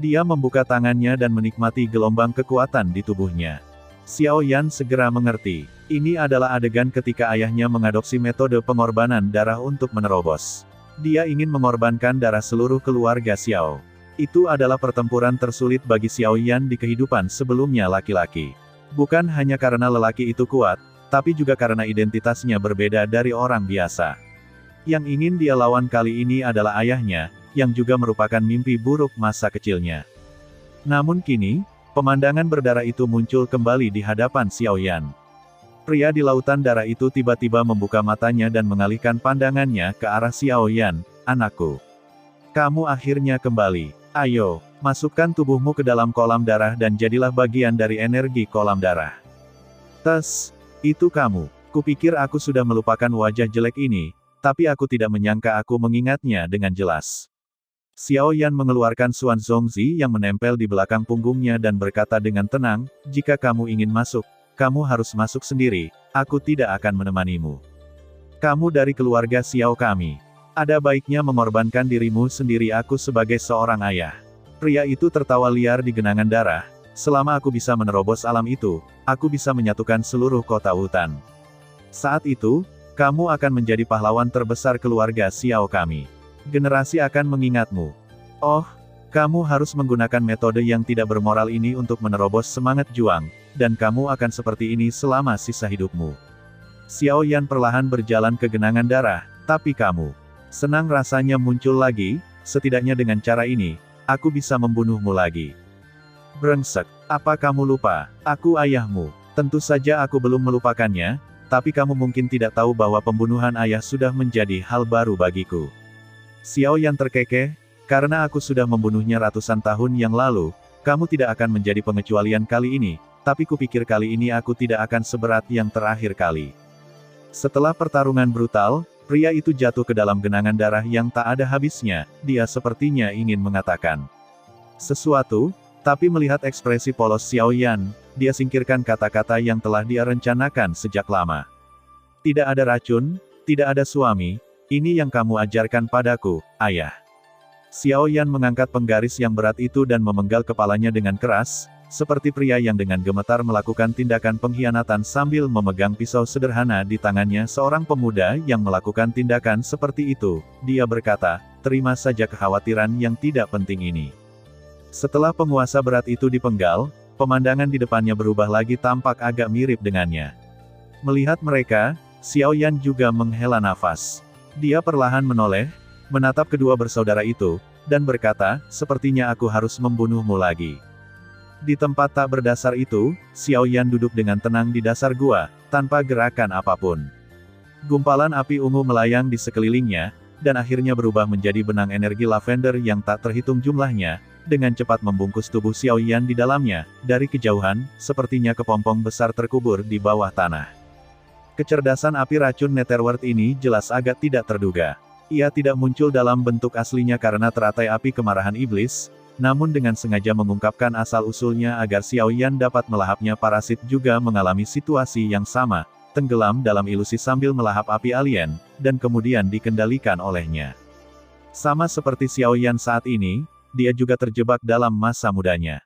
Dia membuka tangannya dan menikmati gelombang kekuatan di tubuhnya. Xiao Yan segera mengerti, ini adalah adegan ketika ayahnya mengadopsi metode pengorbanan darah untuk menerobos. Dia ingin mengorbankan darah seluruh keluarga Xiao. Itu adalah pertempuran tersulit bagi Xiao Yan di kehidupan sebelumnya laki-laki. Bukan hanya karena lelaki itu kuat, tapi juga karena identitasnya berbeda dari orang biasa. Yang ingin dia lawan kali ini adalah ayahnya, yang juga merupakan mimpi buruk masa kecilnya. Namun kini, pemandangan berdarah itu muncul kembali di hadapan Xiao Yan. Pria di lautan darah itu tiba-tiba membuka matanya dan mengalihkan pandangannya ke arah Xiao Yan, "Anakku. Kamu akhirnya kembali. Ayo, masukkan tubuhmu ke dalam kolam darah dan jadilah bagian dari energi kolam darah." "Tes, itu kamu. Kupikir aku sudah melupakan wajah jelek ini, tapi aku tidak menyangka aku mengingatnya dengan jelas." Xiao Yan mengeluarkan Xuan Zongzi yang menempel di belakang punggungnya dan berkata dengan tenang, "Jika kamu ingin masuk, kamu harus masuk sendiri, aku tidak akan menemanimu. Kamu dari keluarga Xiao kami. Ada baiknya mengorbankan dirimu sendiri." "Aku sebagai seorang ayah." Pria itu tertawa liar di genangan darah, "Selama aku bisa menerobos alam itu, aku bisa menyatukan seluruh kota hutan. Saat itu, kamu akan menjadi pahlawan terbesar keluarga Xiao kami. Generasi akan mengingatmu. Oh, kamu harus menggunakan metode yang tidak bermoral ini untuk menerobos semangat juang, dan kamu akan seperti ini selama sisa hidupmu." Xiao Yan perlahan berjalan ke genangan darah, "Tapi kamu..." Senang rasanya muncul lagi, "Setidaknya dengan cara ini, aku bisa membunuhmu lagi." "Brengsek, apa kamu lupa? Aku ayahmu." "Tentu saja aku belum melupakannya, tapi kamu mungkin tidak tahu bahwa pembunuhan ayah sudah menjadi hal baru bagiku." Xiao Yan terkekeh, Karena aku sudah membunuhnya ratusan tahun yang lalu, kamu tidak akan menjadi pengecualian kali ini, tapi kupikir kali ini aku tidak akan seberat yang terakhir kali. Setelah pertarungan brutal, pria itu jatuh ke dalam genangan darah yang tak ada habisnya, dia sepertinya ingin mengatakan sesuatu, tapi melihat ekspresi polos Xiao Yan, dia singkirkan kata-kata yang telah dia rencanakan sejak lama. Tidak ada racun, tidak ada suami, ini yang kamu ajarkan padaku, ayah. Xiao Yan mengangkat penggaris yang berat itu dan memenggal kepalanya dengan keras, seperti pria yang dengan gemetar melakukan tindakan pengkhianatan sambil memegang pisau sederhana di tangannya. Seorang pemuda yang melakukan tindakan seperti itu, dia berkata, terima saja kekhawatiran yang tidak penting ini. Setelah penguasa berat itu dipenggal, pemandangan di depannya berubah lagi tampak agak mirip dengannya. Melihat mereka, Xiao Yan juga menghela nafas. Dia perlahan menoleh, menatap kedua bersaudara itu, dan berkata, sepertinya aku harus membunuhmu lagi. Di tempat tak berdasar itu, Xiao Yan duduk dengan tenang di dasar gua, tanpa gerakan apapun. Gumpalan api ungu melayang di sekelilingnya, dan akhirnya berubah menjadi benang energi lavender yang tak terhitung jumlahnya, dengan cepat membungkus tubuh Xiao Yan di dalamnya. Dari kejauhan, sepertinya kepompong besar terkubur di bawah tanah. Kecerdasan api racun Netherworld ini jelas agak tidak terduga. Ia tidak muncul dalam bentuk aslinya karena teratai api kemarahan iblis, namun dengan sengaja mengungkapkan asal-usulnya agar Xiao Yan dapat melahapnya. Parasit juga mengalami situasi yang sama, tenggelam dalam ilusi sambil melahap api alien, dan kemudian dikendalikan olehnya. Sama seperti Xiao Yan saat ini, dia juga terjebak dalam masa mudanya.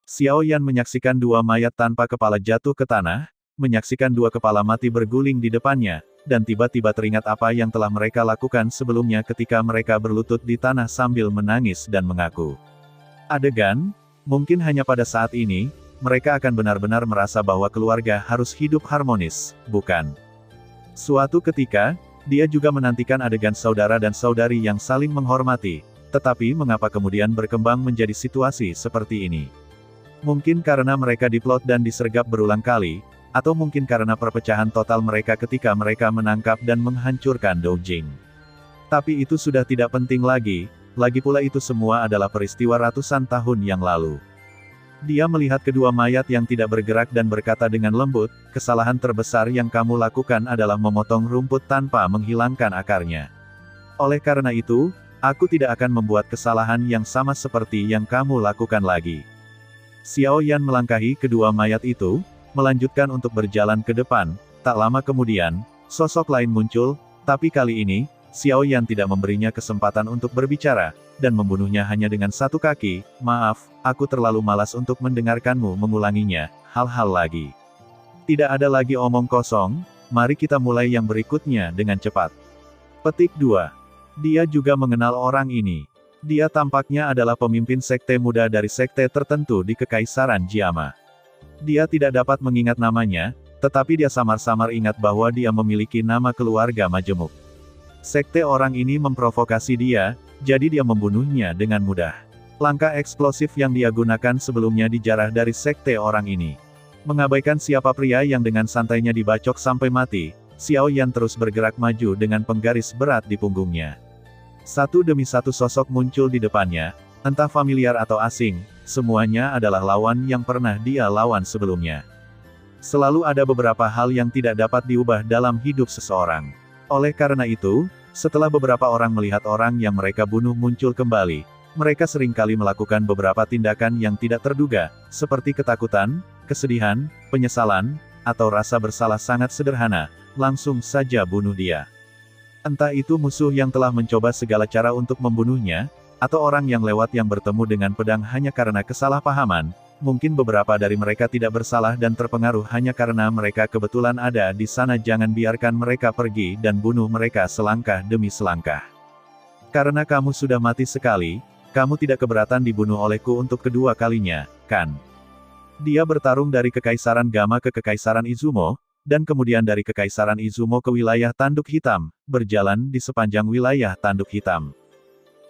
Xiao Yan menyaksikan dua mayat tanpa kepala jatuh ke tanah, menyaksikan dua kepala mati berguling di depannya, dan tiba-tiba teringat apa yang telah mereka lakukan sebelumnya ketika mereka berlutut di tanah sambil menangis dan mengaku. Adegan, mungkin hanya pada saat ini, mereka akan benar-benar merasa bahwa keluarga harus hidup harmonis, bukan? Suatu ketika, dia juga menantikan adegan saudara dan saudari yang saling menghormati, tetapi mengapa kemudian berkembang menjadi situasi seperti ini? Mungkin karena mereka diplot dan disergap berulang kali, atau mungkin karena perpecahan total mereka ketika mereka menangkap dan menghancurkan Dou Jing. Tapi itu sudah tidak penting lagi pula itu semua adalah peristiwa ratusan tahun yang lalu. Dia melihat kedua mayat yang tidak bergerak dan berkata dengan lembut, kesalahan terbesar yang kamu lakukan adalah memotong rumput tanpa menghilangkan akarnya. Oleh karena itu, aku tidak akan membuat kesalahan yang sama seperti yang kamu lakukan lagi. Xiao Yan melangkahi kedua mayat itu, melanjutkan untuk berjalan ke depan. Tak lama kemudian, sosok lain muncul, tapi kali ini, Xiao Yan tidak memberinya kesempatan untuk berbicara, dan membunuhnya hanya dengan satu kaki. Maaf, aku terlalu malas untuk mendengarkanmu mengulanginya, hal-hal lagi. Tidak ada lagi omong kosong, mari kita mulai yang berikutnya dengan cepat. Petik 2. Dia juga mengenal orang ini. Dia tampaknya adalah pemimpin sekte muda dari sekte tertentu di Kekaisaran Jiama. Dia tidak dapat mengingat namanya, tetapi dia samar-samar ingat bahwa dia memiliki nama keluarga majemuk. Sekte orang ini memprovokasi dia, jadi dia membunuhnya dengan mudah. Langkah eksplosif yang dia gunakan sebelumnya dijarah dari sekte orang ini. Mengabaikan siapa pria yang dengan santainya dibacok sampai mati, Xiao Yan terus bergerak maju dengan penggaris berat di punggungnya. Satu demi satu sosok muncul di depannya, entah familiar atau asing, semuanya adalah lawan yang pernah dia lawan sebelumnya. Selalu ada beberapa hal yang tidak dapat diubah dalam hidup seseorang. Oleh karena itu, setelah beberapa orang melihat orang yang mereka bunuh muncul kembali, mereka seringkali melakukan beberapa tindakan yang tidak terduga, seperti ketakutan, kesedihan, penyesalan, atau rasa bersalah sangat sederhana, langsung saja bunuh dia. Entah itu musuh yang telah mencoba segala cara untuk membunuhnya, atau orang yang lewat yang bertemu dengan pedang hanya karena kesalahpahaman, mungkin beberapa dari mereka tidak bersalah dan terpengaruh hanya karena mereka kebetulan ada di sana. Jangan biarkan mereka pergi dan bunuh mereka selangkah demi selangkah. Karena kamu sudah mati sekali, kamu tidak keberatan dibunuh olehku untuk kedua kalinya, kan? Dia bertarung dari Kekaisaran Gamma ke Kekaisaran Izumo, dan kemudian dari Kekaisaran Izumo ke wilayah Tanduk Hitam, berjalan di sepanjang wilayah Tanduk Hitam.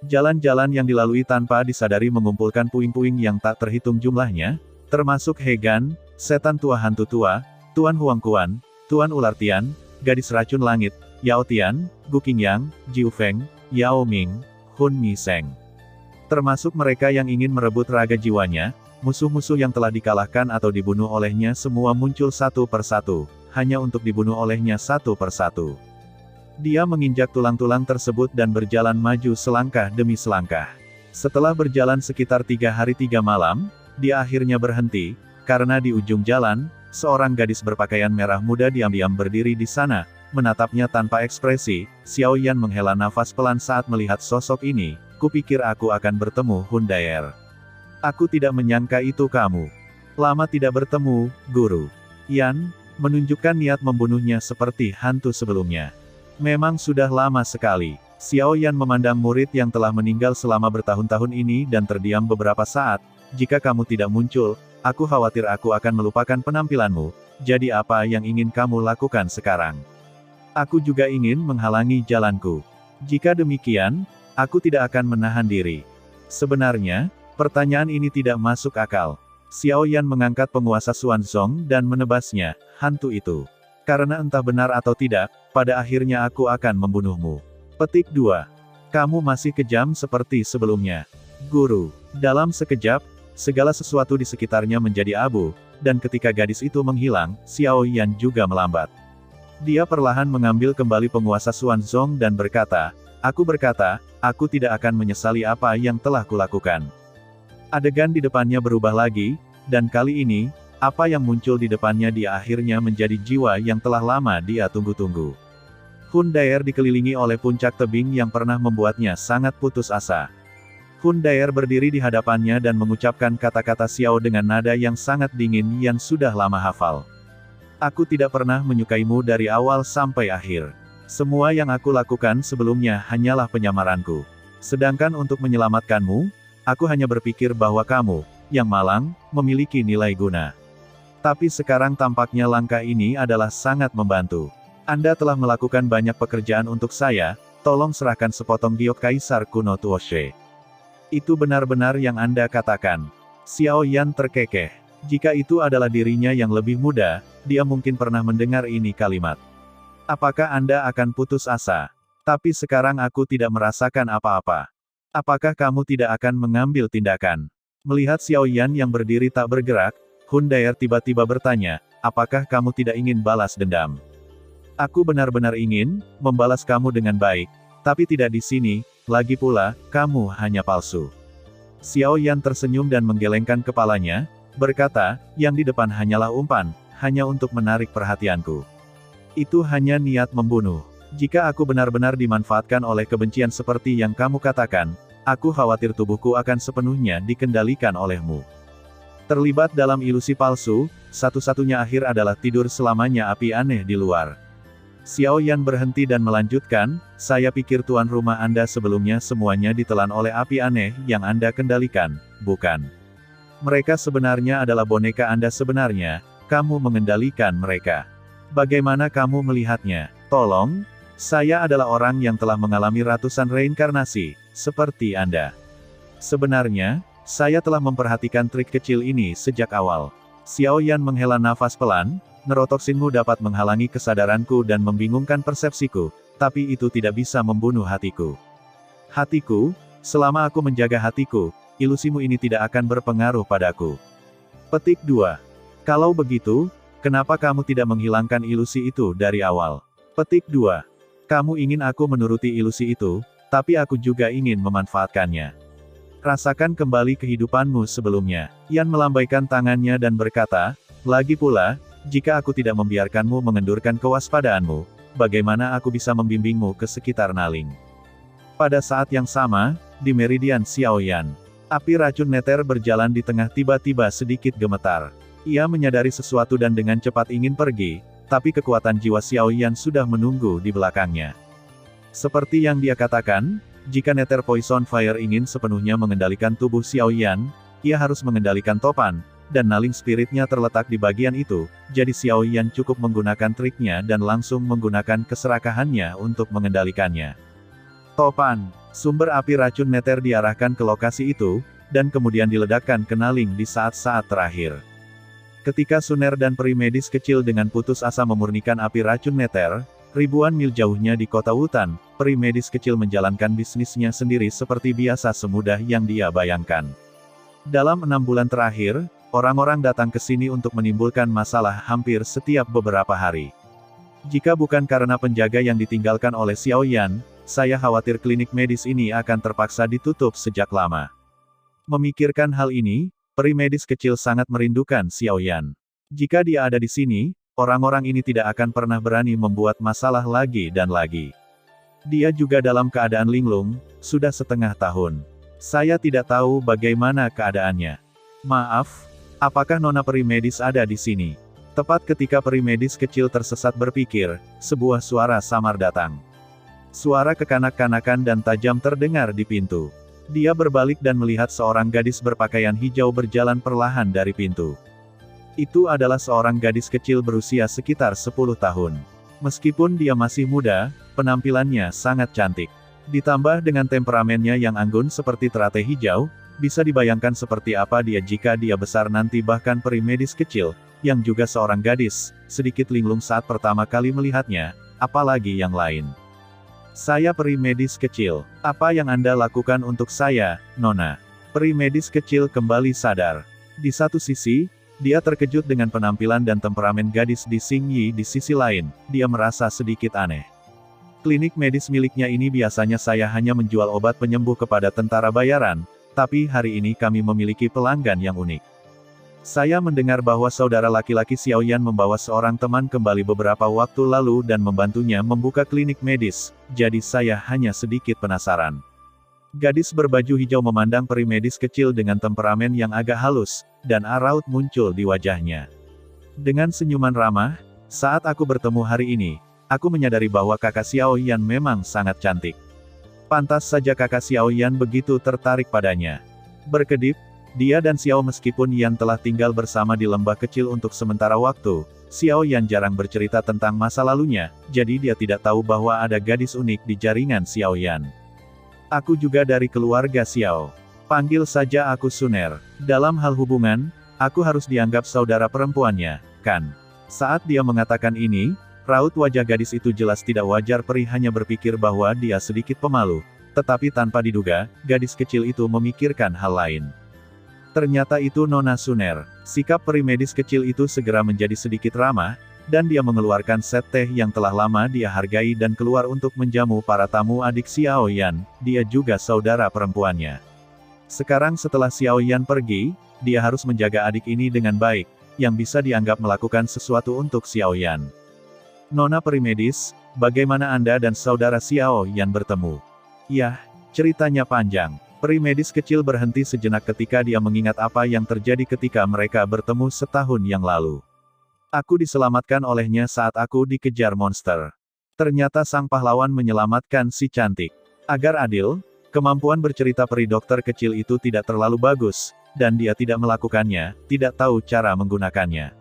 Jalan-jalan yang dilalui tanpa disadari mengumpulkan puing-puing yang tak terhitung jumlahnya, termasuk Hegan, setan tua hantu tua, Tuan Huang Kuan, Tuan Ular Tian, gadis racun langit, Yao Tian, Gu Qingyang, Jiu Feng, Yao Ming, Hun Mi Seng. Termasuk mereka yang ingin merebut raga jiwanya, musuh-musuh yang telah dikalahkan atau dibunuh olehnya semua muncul satu persatu, hanya untuk dibunuh olehnya satu persatu. Dia menginjak tulang-tulang tersebut dan berjalan maju selangkah demi selangkah. Setelah berjalan sekitar 3 hari 3 malam, dia akhirnya berhenti, karena di ujung jalan, seorang gadis berpakaian merah muda diam-diam berdiri di sana, menatapnya tanpa ekspresi. Xiao Yan menghela nafas pelan saat melihat sosok ini. Kupikir aku akan bertemu Hun Daer. Aku tidak menyangka itu kamu. Lama tidak bertemu, Guru. Yan, menunjukkan niat membunuhnya seperti hantu sebelumnya. Memang sudah lama sekali. Xiao Yan memandang murid yang telah meninggal selama bertahun-tahun ini dan terdiam beberapa saat. Jika kamu tidak muncul, aku khawatir aku akan melupakan penampilanmu. Jadi apa yang ingin kamu lakukan sekarang? Aku juga ingin menghalangi jalanku. Jika demikian, aku tidak akan menahan diri. Sebenarnya, pertanyaan ini tidak masuk akal. Xiao Yan mengangkat penguasa Xuanzong dan menebasnya, hantu itu. Karena entah benar atau tidak, pada akhirnya aku akan membunuhmu. Petik 2. Kamu masih kejam seperti sebelumnya. Guru, dalam sekejap, segala sesuatu di sekitarnya menjadi abu, dan ketika gadis itu menghilang, Xiao Yan juga melambat. Dia perlahan mengambil kembali penguasa Xuanzong dan berkata, aku tidak akan menyesali apa yang telah kulakukan. Adegan di depannya berubah lagi, dan kali ini, apa yang muncul di depannya dia akhirnya menjadi jiwa yang telah lama dia tunggu-tunggu. Hun Daer dikelilingi oleh puncak tebing yang pernah membuatnya sangat putus asa. Hun Daer berdiri di hadapannya dan mengucapkan kata-kata Xiao dengan nada yang sangat dingin yang sudah lama hafal. Aku tidak pernah menyukaimu dari awal sampai akhir. Semua yang aku lakukan sebelumnya hanyalah penyamaranku. Sedangkan untuk menyelamatkanmu, aku hanya berpikir bahwa kamu, yang malang, memiliki nilai guna. Tapi sekarang tampaknya langkah ini adalah sangat membantu. Anda telah melakukan banyak pekerjaan untuk saya, tolong serahkan sepotong giok kaisar kuno Tuoshe. Itu benar-benar yang Anda katakan. Xiao Yan terkekeh. Jika itu adalah dirinya yang lebih muda, dia mungkin pernah mendengar ini kalimat. Apakah Anda akan putus asa? Tapi sekarang aku tidak merasakan apa-apa. Apakah kamu tidak akan mengambil tindakan? Melihat Xiao Yan yang berdiri tak bergerak, Hun Daer tiba-tiba bertanya, apakah kamu tidak ingin balas dendam? Aku benar-benar ingin membalas kamu dengan baik, tapi tidak di sini, lagi pula, kamu hanya palsu. Xiao Yan tersenyum dan menggelengkan kepalanya, berkata, yang di depan hanyalah umpan, hanya untuk menarik perhatianku. Itu hanya niat membunuh. Jika aku benar-benar dimanfaatkan oleh kebencian seperti yang kamu katakan, aku khawatir tubuhku akan sepenuhnya dikendalikan olehmu. Terlibat dalam ilusi palsu, satu-satunya akhir adalah tidur selamanya api aneh di luar. Xiao Yan berhenti dan melanjutkan, saya pikir tuan rumah Anda sebelumnya semuanya ditelan oleh api aneh yang Anda kendalikan, bukan? Mereka sebenarnya adalah boneka Anda sebenarnya, kamu mengendalikan mereka. Bagaimana kamu melihatnya? Tolong, saya adalah orang yang telah mengalami ratusan reinkarnasi, seperti Anda. Sebenarnya, saya telah memperhatikan trik kecil ini sejak awal. Xiao Yan menghela nafas pelan, neurotoksinmu dapat menghalangi kesadaranku dan membingungkan persepsiku, tapi itu tidak bisa membunuh hatiku. Hatiku, selama aku menjaga hatiku, ilusimu ini tidak akan berpengaruh padaku. Petik 2. Kalau begitu, kenapa kamu tidak menghilangkan ilusi itu dari awal? Petik 2. Kamu ingin aku menuruti ilusi itu, tapi aku juga ingin memanfaatkannya. Rasakan kembali kehidupanmu sebelumnya. Yan melambaikan tangannya dan berkata, lagi pula, jika aku tidak membiarkanmu mengendurkan kewaspadaanmu, bagaimana aku bisa membimbingmu ke sekitar Naling? Pada saat yang sama, di meridian Xiaoyan, api racun neter berjalan di tengah tiba-tiba sedikit gemetar. Ia menyadari sesuatu dan dengan cepat ingin pergi, tapi kekuatan jiwa Xiaoyan sudah menunggu di belakangnya. Seperti yang dia katakan, jika neter Poison Fire ingin sepenuhnya mengendalikan tubuh Xiaoyan, ia harus mengendalikan topan, dan Naling spiritnya terletak di bagian itu, jadi Xiaoyan cukup menggunakan triknya dan langsung menggunakan keserakahannya untuk mengendalikannya. Topan, sumber api racun neter diarahkan ke lokasi itu, dan kemudian diledakkan ke Naling di saat-saat terakhir. Ketika Suner dan peri medis kecil dengan putus asa memurnikan api racun neter, Ribuan mil jauhnya di kota Wutan, peri medis kecil menjalankan bisnisnya sendiri seperti biasa semudah yang dia bayangkan. Dalam 6 bulan terakhir, orang-orang datang ke sini untuk menimbulkan masalah hampir setiap beberapa hari. Jika bukan karena penjaga yang ditinggalkan oleh Xiao Yan, saya khawatir klinik medis ini akan terpaksa ditutup sejak lama. Memikirkan hal ini, peri medis kecil sangat merindukan Xiao Yan. Jika dia ada di sini, orang-orang ini tidak akan pernah berani membuat masalah lagi dan lagi. Dia juga dalam keadaan linglung, sudah setengah tahun. Saya tidak tahu bagaimana keadaannya. Maaf, apakah nona peri medis ada di sini? Tepat ketika peri medis kecil tersesat berpikir, sebuah suara samar datang. Suara kekanak-kanakan dan tajam terdengar di pintu. Dia berbalik dan melihat seorang gadis berpakaian hijau berjalan perlahan dari pintu. Itu adalah seorang gadis kecil berusia sekitar 10 tahun. Meskipun dia masih muda, penampilannya sangat cantik. Ditambah dengan temperamennya yang anggun seperti teratai hijau, bisa dibayangkan seperti apa dia jika dia besar nanti. Bahkan peri medis kecil, yang juga seorang gadis, sedikit linglung saat pertama kali melihatnya, apalagi yang lain. Saya peri medis kecil. Apa yang Anda lakukan untuk saya, Nona? Peri medis kecil kembali sadar. Di satu sisi, dia terkejut dengan penampilan dan temperamen gadis di Xing Yi. Di sisi lain, dia merasa sedikit aneh. Klinik medis miliknya ini biasanya saya hanya menjual obat penyembuh kepada tentara bayaran, tapi hari ini kami memiliki pelanggan yang unik. Saya mendengar bahwa saudara laki-laki Xiao Yan membawa seorang teman kembali beberapa waktu lalu dan membantunya membuka klinik medis, jadi saya hanya sedikit penasaran. Gadis berbaju hijau memandang peri medis kecil dengan temperamen yang agak halus, dan raut muncul di wajahnya. Dengan senyuman ramah, saat aku bertemu hari ini, aku menyadari bahwa kakak Xiao Yan memang sangat cantik. Pantas saja kakak Xiao Yan begitu tertarik padanya. Berkedip, dia dan Xiao meskipun Yan telah tinggal bersama di lembah kecil untuk sementara waktu, Xiao Yan jarang bercerita tentang masa lalunya, jadi dia tidak tahu bahwa ada gadis unik di jaringan Xiao Yan. Aku juga dari keluarga Xiao. Panggil saja aku Suner. Dalam hal hubungan, aku harus dianggap saudara perempuannya, kan? Saat dia mengatakan ini, raut wajah gadis itu jelas tidak wajar. Peri hanya berpikir bahwa dia sedikit pemalu, tetapi tanpa diduga, gadis kecil itu memikirkan hal lain. Ternyata itu Nona Suner. Sikap peri medis kecil itu segera menjadi sedikit ramah, dan dia mengeluarkan set teh yang telah lama dia hargai dan keluar untuk menjamu para tamu adik Xiao Yan, dia juga saudara perempuannya. Sekarang setelah Xiao Yan pergi, dia harus menjaga adik ini dengan baik, yang bisa dianggap melakukan sesuatu untuk Xiao Yan. Nona peri medis, bagaimana Anda dan saudara Xiao Yan bertemu? Yah, ceritanya panjang. Peri medis kecil berhenti sejenak ketika dia mengingat apa yang terjadi ketika mereka bertemu setahun yang lalu. Aku diselamatkan olehnya saat aku dikejar monster. Ternyata sang pahlawan menyelamatkan si cantik. Agar adil, kemampuan bercerita peri dokter kecil itu tidak terlalu bagus, dan dia tidak melakukannya, tidak tahu cara menggunakannya.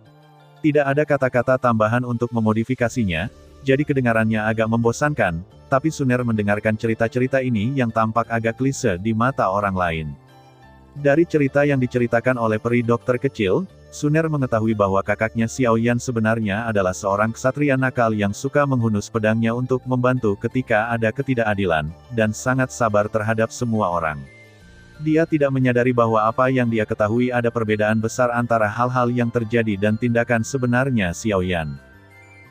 Tidak ada kata-kata tambahan untuk memodifikasinya, jadi kedengarannya agak membosankan, tapi Suner mendengarkan cerita-cerita ini yang tampak agak klise di mata orang lain. Dari cerita yang diceritakan oleh peri dokter kecil, Suner mengetahui bahwa kakaknya Xiao Yan sebenarnya adalah seorang ksatria nakal yang suka menghunus pedangnya untuk membantu ketika ada ketidakadilan, dan sangat sabar terhadap semua orang. Dia tidak menyadari bahwa apa yang dia ketahui ada perbedaan besar antara hal-hal yang terjadi dan tindakan sebenarnya Xiao Yan.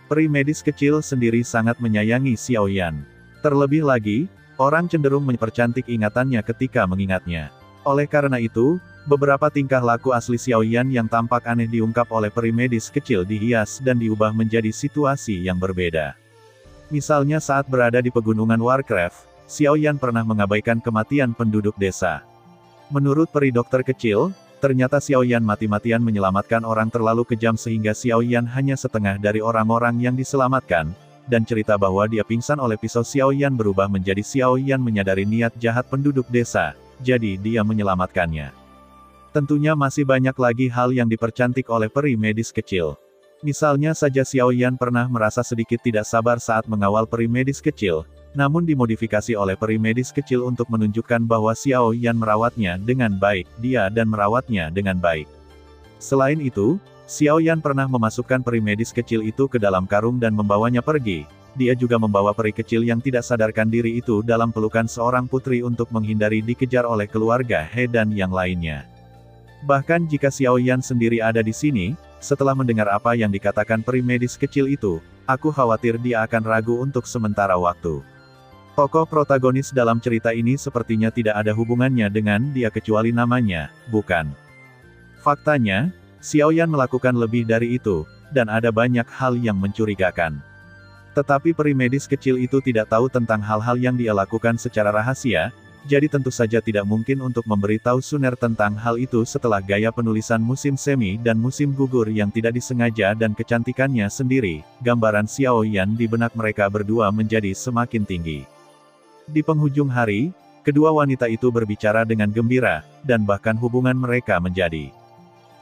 Peri medis kecil sendiri sangat menyayangi Xiao Yan. Terlebih lagi, orang cenderung mempercantik ingatannya ketika mengingatnya. Oleh karena itu, beberapa tingkah laku asli Xiao Yan yang tampak aneh diungkap oleh peri medis kecil dihias dan diubah menjadi situasi yang berbeda. Misalnya saat berada di pegunungan Warcraft, Xiao Yan pernah mengabaikan kematian penduduk desa. Menurut peri dokter kecil, ternyata Xiao Yan mati-matian menyelamatkan orang terlalu kejam sehingga Xiao Yan hanya setengah dari orang-orang yang diselamatkan, dan cerita bahwa dia pingsan oleh pisau Xiao Yan berubah menjadi Xiao Yan menyadari niat jahat penduduk desa, jadi dia menyelamatkannya. Tentunya masih banyak lagi hal yang dipercantik oleh peri medis kecil. Misalnya saja Xiao Yan pernah merasa sedikit tidak sabar saat mengawal peri medis kecil, namun dimodifikasi oleh peri medis kecil untuk menunjukkan bahwa Xiao Yan merawatnya dengan baik, dan merawatnya dengan baik. Selain itu, Xiao Yan pernah memasukkan peri medis kecil itu ke dalam karung dan membawanya pergi, dia juga membawa peri kecil yang tidak sadarkan diri itu dalam pelukan seorang putri untuk menghindari dikejar oleh keluarga He dan yang lainnya. Bahkan jika Xiao Yan sendiri ada di sini, setelah mendengar apa yang dikatakan peri medis kecil itu, aku khawatir dia akan ragu untuk sementara waktu. Tokoh protagonis dalam cerita ini sepertinya tidak ada hubungannya dengan dia kecuali namanya, bukan? Faktanya, Xiao Yan melakukan lebih dari itu, dan ada banyak hal yang mencurigakan. Tetapi peri medis kecil itu tidak tahu tentang hal-hal yang dia lakukan secara rahasia, jadi tentu saja tidak mungkin untuk memberitahu Suner tentang hal itu setelah gaya penulisan musim semi dan musim gugur yang tidak disengaja dan kecantikannya sendiri, gambaran Xiao Yan di benak mereka berdua menjadi semakin tinggi. Di penghujung hari, kedua wanita itu berbicara dengan gembira, dan bahkan hubungan mereka menjadi.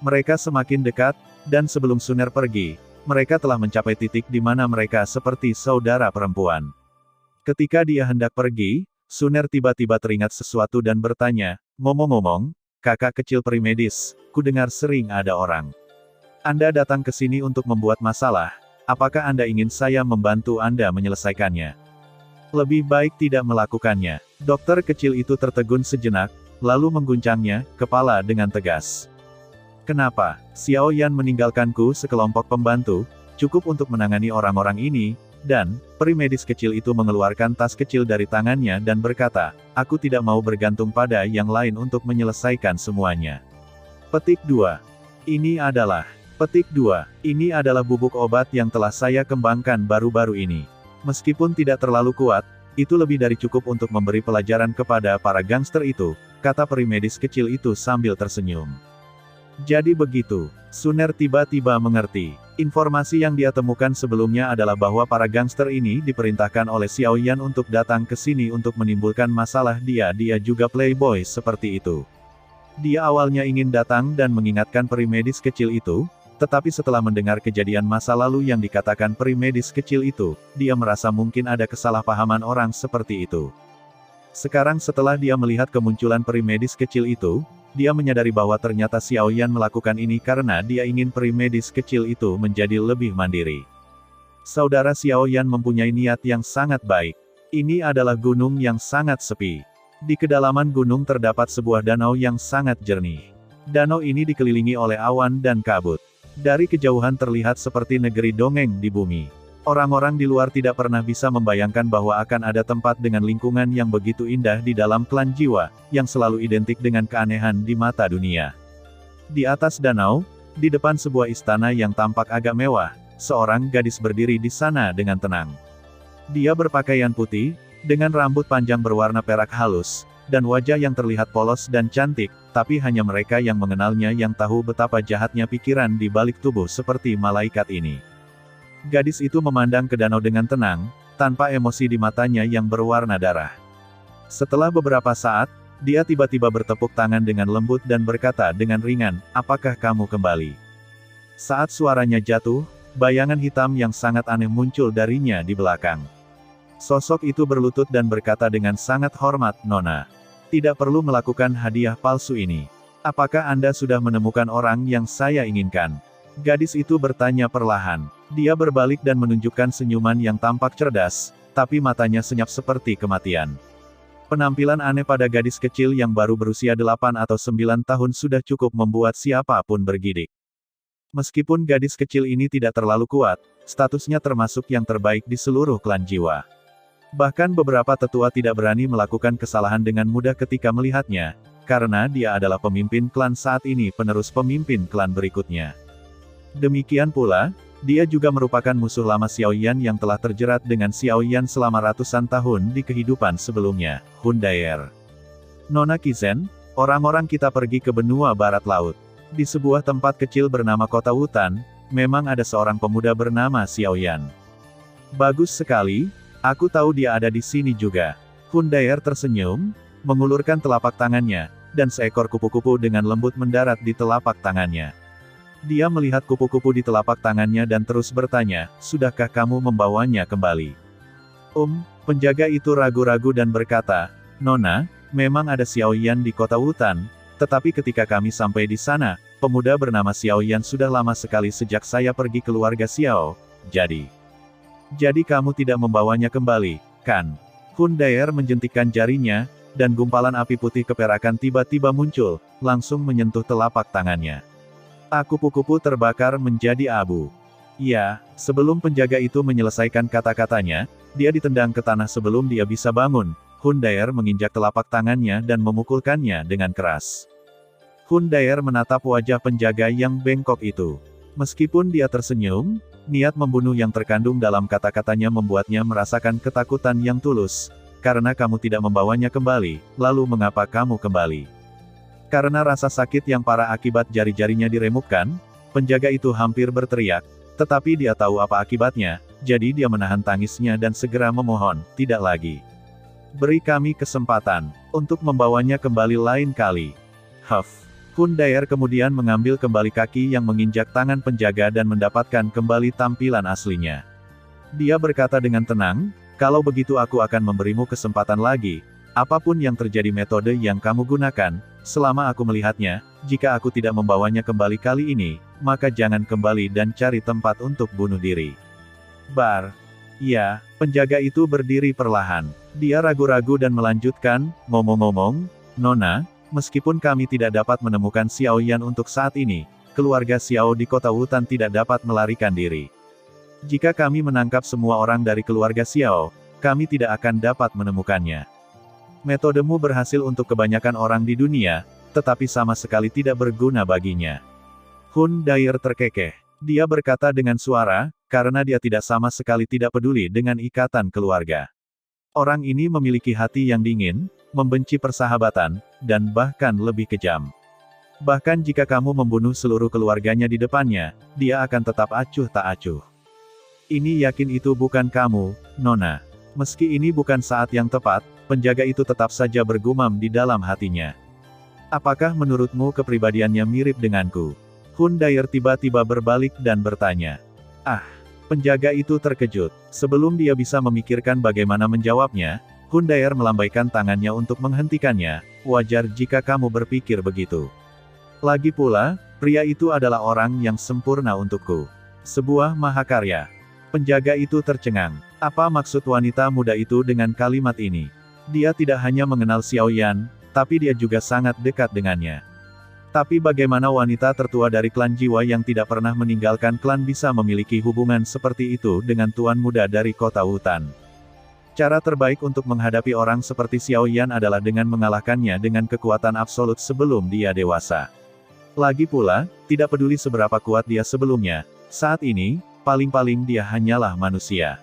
Mereka semakin dekat, dan sebelum Suner pergi, mereka telah mencapai titik di mana mereka seperti saudara perempuan. Ketika dia hendak pergi, Suner tiba-tiba teringat sesuatu dan bertanya, ngomong-ngomong, kakak kecil peri medis, ku dengar sering ada orang. Anda datang ke sini untuk membuat masalah, apakah Anda ingin saya membantu Anda menyelesaikannya? Lebih baik tidak melakukannya. Dokter kecil itu tertegun sejenak, lalu mengguncangnya kepala dengan tegas. Kenapa? Xiao Yan meninggalkanku sekelompok pembantu, cukup untuk menangani orang-orang ini, dan, peri medis kecil itu mengeluarkan tas kecil dari tangannya dan berkata, aku tidak mau bergantung pada yang lain untuk menyelesaikan semuanya. Petik 2. Ini adalah bubuk obat yang telah saya kembangkan baru-baru ini. Meskipun tidak terlalu kuat, itu lebih dari cukup untuk memberi pelajaran kepada para gangster itu, kata peri medis kecil itu sambil tersenyum. Jadi begitu, Suner tiba-tiba mengerti. Informasi yang dia temukan sebelumnya adalah bahwa para gangster ini diperintahkan oleh Xiao Yan untuk datang ke sini untuk menimbulkan masalah dia juga playboy seperti itu. Dia awalnya ingin datang dan mengingatkan peri medis kecil itu, tetapi setelah mendengar kejadian masa lalu yang dikatakan peri medis kecil itu, dia merasa mungkin ada kesalahpahaman orang seperti itu. Sekarang setelah dia melihat kemunculan peri medis kecil itu, dia menyadari bahwa ternyata Xiao Yan melakukan ini karena dia ingin peri medis kecil itu menjadi lebih mandiri. Saudara Xiao Yan mempunyai niat yang sangat baik. Ini adalah gunung yang sangat sepi. Di kedalaman gunung terdapat sebuah danau yang sangat jernih. Danau ini dikelilingi oleh awan dan kabut. Dari kejauhan terlihat seperti negeri dongeng di bumi. Orang-orang di luar tidak pernah bisa membayangkan bahwa akan ada tempat dengan lingkungan yang begitu indah di dalam klan jiwa, yang selalu identik dengan keanehan di mata dunia. Di atas danau, di depan sebuah istana yang tampak agak mewah, seorang gadis berdiri di sana dengan tenang. Dia berpakaian putih, dengan rambut panjang berwarna perak halus, dan wajah yang terlihat polos dan cantik, tapi hanya mereka yang mengenalnya yang tahu betapa jahatnya pikiran di balik tubuh seperti malaikat ini. Gadis itu memandang ke danau dengan tenang, tanpa emosi di matanya yang berwarna darah. Setelah beberapa saat, dia tiba-tiba bertepuk tangan dengan lembut dan berkata dengan ringan, apakah kamu kembali? Saat suaranya jatuh, bayangan hitam yang sangat aneh muncul darinya di belakang. Sosok itu berlutut dan berkata dengan sangat hormat, Nona. Tidak perlu melakukan hadiah palsu ini. Apakah Anda sudah menemukan orang yang saya inginkan? Gadis itu bertanya perlahan. Dia berbalik dan menunjukkan senyuman yang tampak cerdas, tapi matanya senyap seperti kematian. Penampilan aneh pada gadis kecil yang baru berusia 8 atau 9 tahun sudah cukup membuat siapapun bergidik. Meskipun gadis kecil ini tidak terlalu kuat, statusnya termasuk yang terbaik di seluruh klan jiwa. Bahkan beberapa tetua tidak berani melakukan kesalahan dengan mudah ketika melihatnya, karena dia adalah pemimpin klan saat ini penerus pemimpin klan berikutnya. Demikian pula, dia juga merupakan musuh lama Xiao Yan yang telah terjerat dengan Xiao Yan selama ratusan tahun di kehidupan sebelumnya, Hundaer. Nona Kizen, orang-orang kita pergi ke benua barat laut. Di sebuah tempat kecil bernama Kota Hutan, memang ada seorang pemuda bernama Xiao Yan. Bagus sekali, aku tahu dia ada di sini juga. Hundaer tersenyum, mengulurkan telapak tangannya, dan seekor kupu-kupu dengan lembut mendarat di telapak tangannya. Dia melihat kupu-kupu di telapak tangannya dan terus bertanya, sudahkah kamu membawanya kembali? Penjaga itu ragu-ragu dan berkata, Nona, memang ada Xiao Yan di Kota Hutan, tetapi ketika kami sampai di sana, pemuda bernama Xiao Yan sudah lama sekali sejak saya pergi keluarga Xiao, jadi. Jadi kamu tidak membawanya kembali, kan? Hun Daer menjentikkan jarinya, dan gumpalan api putih keperakan tiba-tiba muncul, langsung menyentuh telapak tangannya. Kupu-kupu terbakar menjadi abu. Ya, sebelum penjaga itu menyelesaikan kata-katanya, dia ditendang ke tanah sebelum dia bisa bangun. Hun Daer menginjak telapak tangannya dan memukulkannya dengan keras. Hun Daer menatap wajah penjaga yang bengkok itu. Meskipun dia tersenyum, niat membunuh yang terkandung dalam kata-katanya membuatnya merasakan ketakutan yang tulus. Karena kamu tidak membawanya kembali, lalu mengapa kamu kembali? Karena rasa sakit yang parah akibat jari-jarinya diremukkan, penjaga itu hampir berteriak, tetapi dia tahu apa akibatnya, jadi dia menahan tangisnya dan segera memohon, tidak lagi. Beri kami kesempatan untuk membawanya kembali lain kali. Huff. Hun Daer kemudian mengambil kembali kaki yang menginjak tangan penjaga dan mendapatkan kembali tampilan aslinya. Dia berkata dengan tenang, kalau begitu aku akan memberimu kesempatan lagi. Apapun yang terjadi metode yang kamu gunakan, selama aku melihatnya, jika aku tidak membawanya kembali kali ini, maka jangan kembali dan cari tempat untuk bunuh diri. Bar. Ya, penjaga itu berdiri perlahan. Dia ragu-ragu dan melanjutkan, ngomong-ngomong, Nona, meskipun kami tidak dapat menemukan Xiao Yan untuk saat ini, keluarga Xiao di kota Wutan tidak dapat melarikan diri. Jika kami menangkap semua orang dari keluarga Xiao, kami tidak akan dapat menemukannya. Metodemu berhasil untuk kebanyakan orang di dunia, tetapi sama sekali tidak berguna baginya. Hun Daer terkekeh. Dia berkata dengan suara, karena dia tidak sama sekali tidak peduli dengan ikatan keluarga. Orang ini memiliki hati yang dingin, membenci persahabatan, dan bahkan lebih kejam. Bahkan jika kamu membunuh seluruh keluarganya di depannya, dia akan tetap acuh tak acuh. Ini yakin itu bukan kamu, Nona. Meski ini bukan saat yang tepat, penjaga itu tetap saja bergumam di dalam hatinya. Apakah menurutmu kepribadiannya mirip denganku? Hun Daer tiba-tiba berbalik dan bertanya. Penjaga itu terkejut. Sebelum dia bisa memikirkan bagaimana menjawabnya, Hun Daer melambaikan tangannya untuk menghentikannya. Wajar jika kamu berpikir begitu. Lagi pula, pria itu adalah orang yang sempurna untukku. Sebuah mahakarya. Penjaga itu tercengang. Apa maksud wanita muda itu dengan kalimat ini? Dia tidak hanya mengenal Xiao Yan, tapi dia juga sangat dekat dengannya. Tapi bagaimana wanita tertua dari klan jiwa yang tidak pernah meninggalkan klan bisa memiliki hubungan seperti itu dengan tuan muda dari kota Wutan? Cara terbaik untuk menghadapi orang seperti Xiao Yan adalah dengan mengalahkannya dengan kekuatan absolut sebelum dia dewasa. Lagi pula, tidak peduli seberapa kuat dia sebelumnya, saat ini, paling-paling dia hanyalah manusia.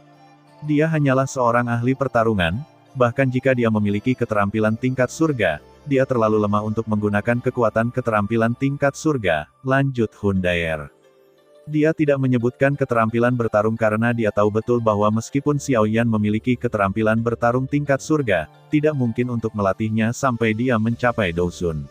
Dia hanyalah seorang ahli pertarungan, bahkan jika dia memiliki keterampilan tingkat surga, dia terlalu lemah untuk menggunakan kekuatan keterampilan tingkat surga, lanjut Hun Daer. Dia tidak menyebutkan keterampilan bertarung karena dia tahu betul bahwa meskipun Xiao Yan memiliki keterampilan bertarung tingkat surga, tidak mungkin untuk melatihnya sampai dia mencapai Douzun.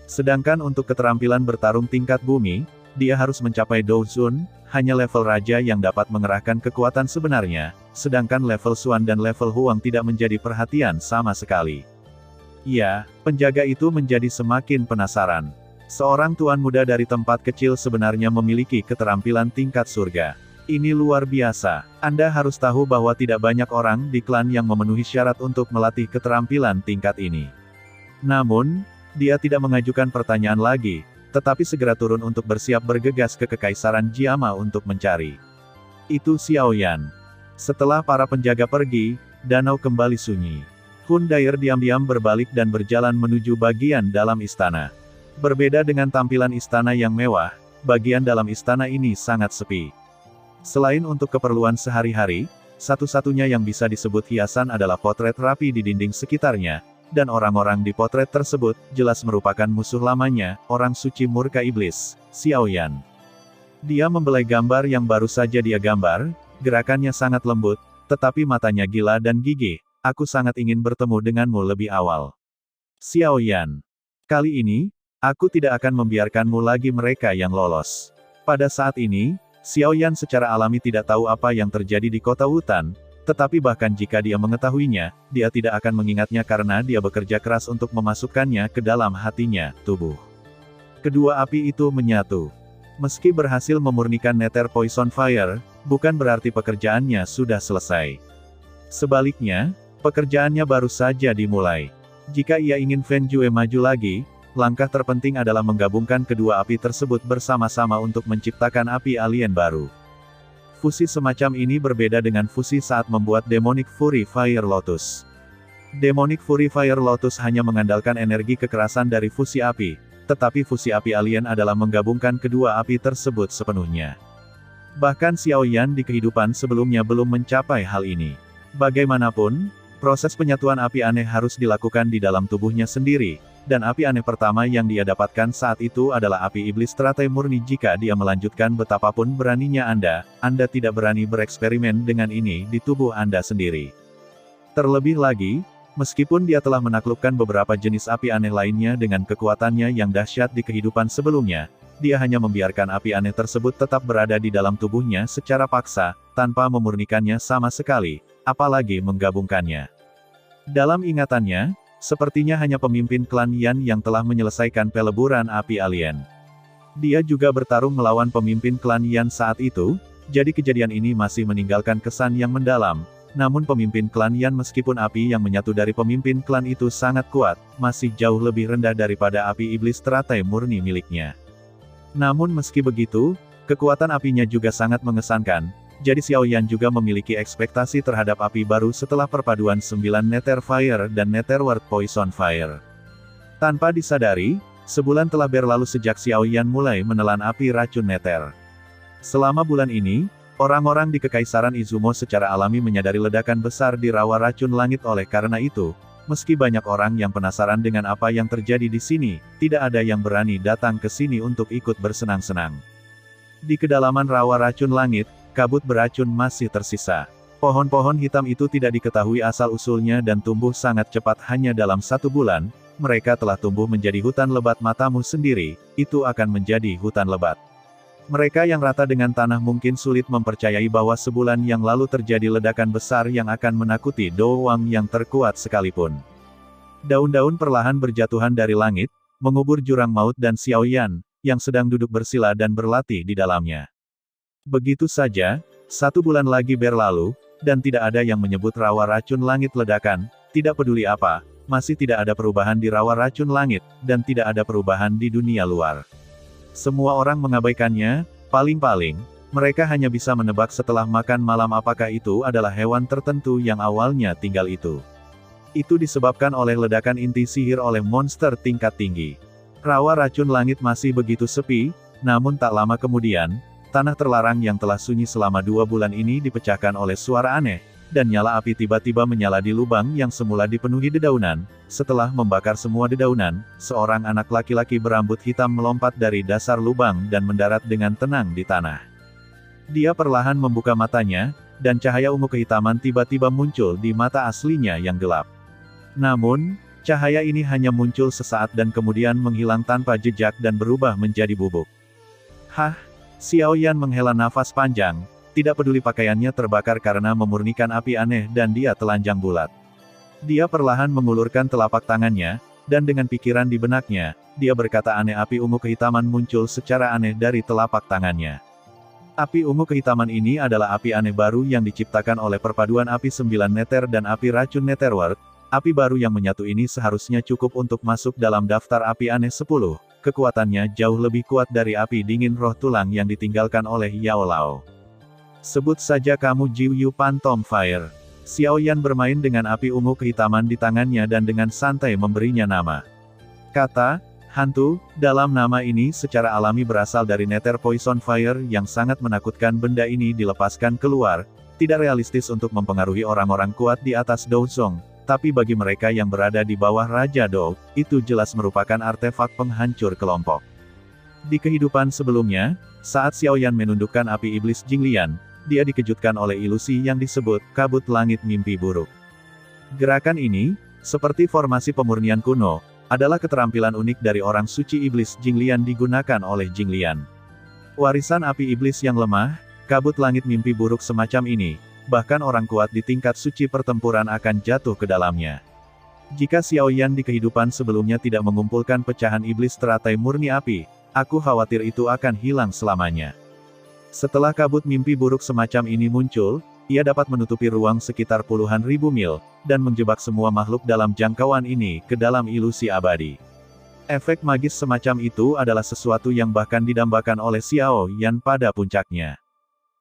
Sedangkan untuk keterampilan bertarung tingkat bumi, dia harus mencapai Douzun, hanya level raja yang dapat mengerahkan kekuatan sebenarnya, sedangkan level Xuan dan level Huang tidak menjadi perhatian sama sekali. Ya, penjaga itu menjadi semakin penasaran. Seorang tuan muda dari tempat kecil sebenarnya memiliki keterampilan tingkat surga. Ini luar biasa. Anda harus tahu bahwa tidak banyak orang di klan yang memenuhi syarat untuk melatih keterampilan tingkat ini. Namun, dia tidak mengajukan pertanyaan lagi, tetapi segera turun untuk bersiap bergegas ke Kekaisaran Jiama untuk mencari. Itu Xiao Yan. Setelah para penjaga pergi, danau kembali sunyi. Hun Daer diam-diam berbalik dan berjalan menuju bagian dalam istana. Berbeda dengan tampilan istana yang mewah, bagian dalam istana ini sangat sepi. Selain untuk keperluan sehari-hari, satu-satunya yang bisa disebut hiasan adalah potret rapi di dinding sekitarnya, dan orang-orang di potret tersebut, jelas merupakan musuh lamanya, orang suci murka iblis, Xiao Yan. Dia membelai gambar yang baru saja dia gambar, gerakannya sangat lembut, tetapi matanya gila dan gigih. Aku sangat ingin bertemu denganmu lebih awal. Xiao Yan. Kali ini, aku tidak akan membiarkanmu lagi mereka yang lolos. Pada saat ini, Xiao Yan secara alami tidak tahu apa yang terjadi di kota Wutan, tetapi bahkan jika dia mengetahuinya, dia tidak akan mengingatnya karena dia bekerja keras untuk memasukkannya ke dalam hatinya, tubuh. Kedua api itu menyatu. Meski berhasil memurnikan Nether Poison Fire, bukan berarti pekerjaannya sudah selesai. Sebaliknya, pekerjaannya baru saja dimulai. Jika ia ingin Fen Jue maju lagi, langkah terpenting adalah menggabungkan kedua api tersebut bersama-sama untuk menciptakan api alien baru. Fusi semacam ini berbeda dengan fusi saat membuat Demonic Fury Fire Lotus. Demonic Fury Fire Lotus hanya mengandalkan energi kekerasan dari fusi api, tetapi fusi api alien adalah menggabungkan kedua api tersebut sepenuhnya. Bahkan Xiao Yan di kehidupan sebelumnya belum mencapai hal ini. Bagaimanapun, proses penyatuan api aneh harus dilakukan di dalam tubuhnya sendiri, dan api aneh pertama yang dia dapatkan saat itu adalah api iblis teratai murni. Jika dia melanjutkan betapapun beraninya Anda tidak berani bereksperimen dengan ini di tubuh Anda sendiri. Terlebih lagi, meskipun dia telah menaklukkan beberapa jenis api aneh lainnya dengan kekuatannya yang dahsyat di kehidupan sebelumnya, dia hanya membiarkan api aneh tersebut tetap berada di dalam tubuhnya secara paksa, tanpa memurnikannya sama sekali, apalagi menggabungkannya. Dalam ingatannya, sepertinya hanya pemimpin klan Yan yang telah menyelesaikan peleburan api alien. Dia juga bertarung melawan pemimpin klan Yan saat itu, jadi kejadian ini masih meninggalkan kesan yang mendalam. Namun pemimpin klan Yan meskipun api yang menyatu dari pemimpin klan itu sangat kuat, masih jauh lebih rendah daripada api iblis teratai murni miliknya. Namun meski begitu, kekuatan apinya juga sangat mengesankan, jadi Xiao Yan juga memiliki ekspektasi terhadap api baru setelah perpaduan 9 Nether Fire dan Netherworld Poison Fire. Tanpa disadari, sebulan telah berlalu sejak Xiao Yan mulai menelan api racun Nether. Selama bulan ini, orang-orang di Kekaisaran Izumo secara alami menyadari ledakan besar di rawa racun langit. Oleh karena itu, meski banyak orang yang penasaran dengan apa yang terjadi di sini, tidak ada yang berani datang ke sini untuk ikut bersenang-senang. Di kedalaman rawa racun langit, kabut beracun masih tersisa. Pohon-pohon hitam itu tidak diketahui asal-usulnya dan tumbuh sangat cepat. Hanya dalam 1 bulan, mereka telah tumbuh menjadi hutan lebat. Matamu sendiri, itu akan menjadi hutan lebat. Mereka yang rata dengan tanah mungkin sulit mempercayai bahwa sebulan yang lalu terjadi ledakan besar yang akan menakuti Do Wang yang terkuat sekalipun. Daun-daun perlahan berjatuhan dari langit, mengubur jurang maut dan Xiao Yan, yang sedang duduk bersila dan berlatih di dalamnya. Begitu saja, 1 bulan lagi berlalu, dan tidak ada yang menyebut rawa racun langit ledakan. Tidak peduli apa, masih tidak ada perubahan di rawa racun langit, dan tidak ada perubahan di dunia luar. Semua orang mengabaikannya, paling-paling, mereka hanya bisa menebak setelah makan malam apakah itu adalah hewan tertentu yang awalnya tinggal itu. Itu disebabkan oleh ledakan inti sihir oleh monster tingkat tinggi. Rawa racun langit masih begitu sepi, namun tak lama kemudian, tanah terlarang yang telah sunyi selama 2 bulan ini dipecahkan oleh suara aneh, dan nyala api tiba-tiba menyala di lubang yang semula dipenuhi dedaunan. Setelah membakar semua dedaunan, seorang anak laki-laki berambut hitam melompat dari dasar lubang dan mendarat dengan tenang di tanah. Dia perlahan membuka matanya, dan cahaya ungu kehitaman tiba-tiba muncul di mata aslinya yang gelap. Namun, cahaya ini hanya muncul sesaat dan kemudian menghilang tanpa jejak dan berubah menjadi bubuk. Hah? Xiao Yan menghela nafas panjang, tidak peduli pakaiannya terbakar karena memurnikan api aneh dan dia telanjang bulat. Dia perlahan mengulurkan telapak tangannya, dan dengan pikiran di benaknya, dia berkata aneh. Api ungu kehitaman muncul secara aneh dari telapak tangannya. Api ungu kehitaman ini adalah api aneh baru yang diciptakan oleh perpaduan api 9 Nether dan api racun Netherworld. Api baru yang menyatu ini seharusnya cukup untuk masuk dalam daftar api aneh 10. Kekuatannya jauh lebih kuat dari api dingin roh tulang yang ditinggalkan oleh Yao Lao. Sebut saja kamu Jiu Yu Phantom Fire. Xiao Yan bermain dengan api ungu kehitaman di tangannya dan dengan santai memberinya nama. Kata, hantu, dalam nama ini secara alami berasal dari Nether Poison Fire yang sangat menakutkan. Benda ini dilepaskan keluar, tidak realistis untuk mempengaruhi orang-orang kuat di atas Douzong. Tapi bagi mereka yang berada di bawah Raja Dou, itu jelas merupakan artefak penghancur kelompok. Di kehidupan sebelumnya, saat Xiao Yan menundukkan api iblis Jinglian, dia dikejutkan oleh ilusi yang disebut kabut langit mimpi buruk. Gerakan ini, seperti formasi pemurnian kuno, adalah keterampilan unik dari orang suci iblis Jinglian digunakan oleh Jinglian. Warisan api iblis yang lemah, kabut langit mimpi buruk semacam ini, bahkan orang kuat di tingkat suci pertempuran akan jatuh ke dalamnya. Jika Xiao Yan di kehidupan sebelumnya tidak mengumpulkan pecahan iblis teratai murni api, aku khawatir itu akan hilang selamanya. Setelah kabut mimpi buruk semacam ini muncul, ia dapat menutupi ruang sekitar puluhan ribu mil, dan menjebak semua makhluk dalam jangkauan ini ke dalam ilusi abadi. Efek magis semacam itu adalah sesuatu yang bahkan didambakan oleh Xiao Yan pada puncaknya.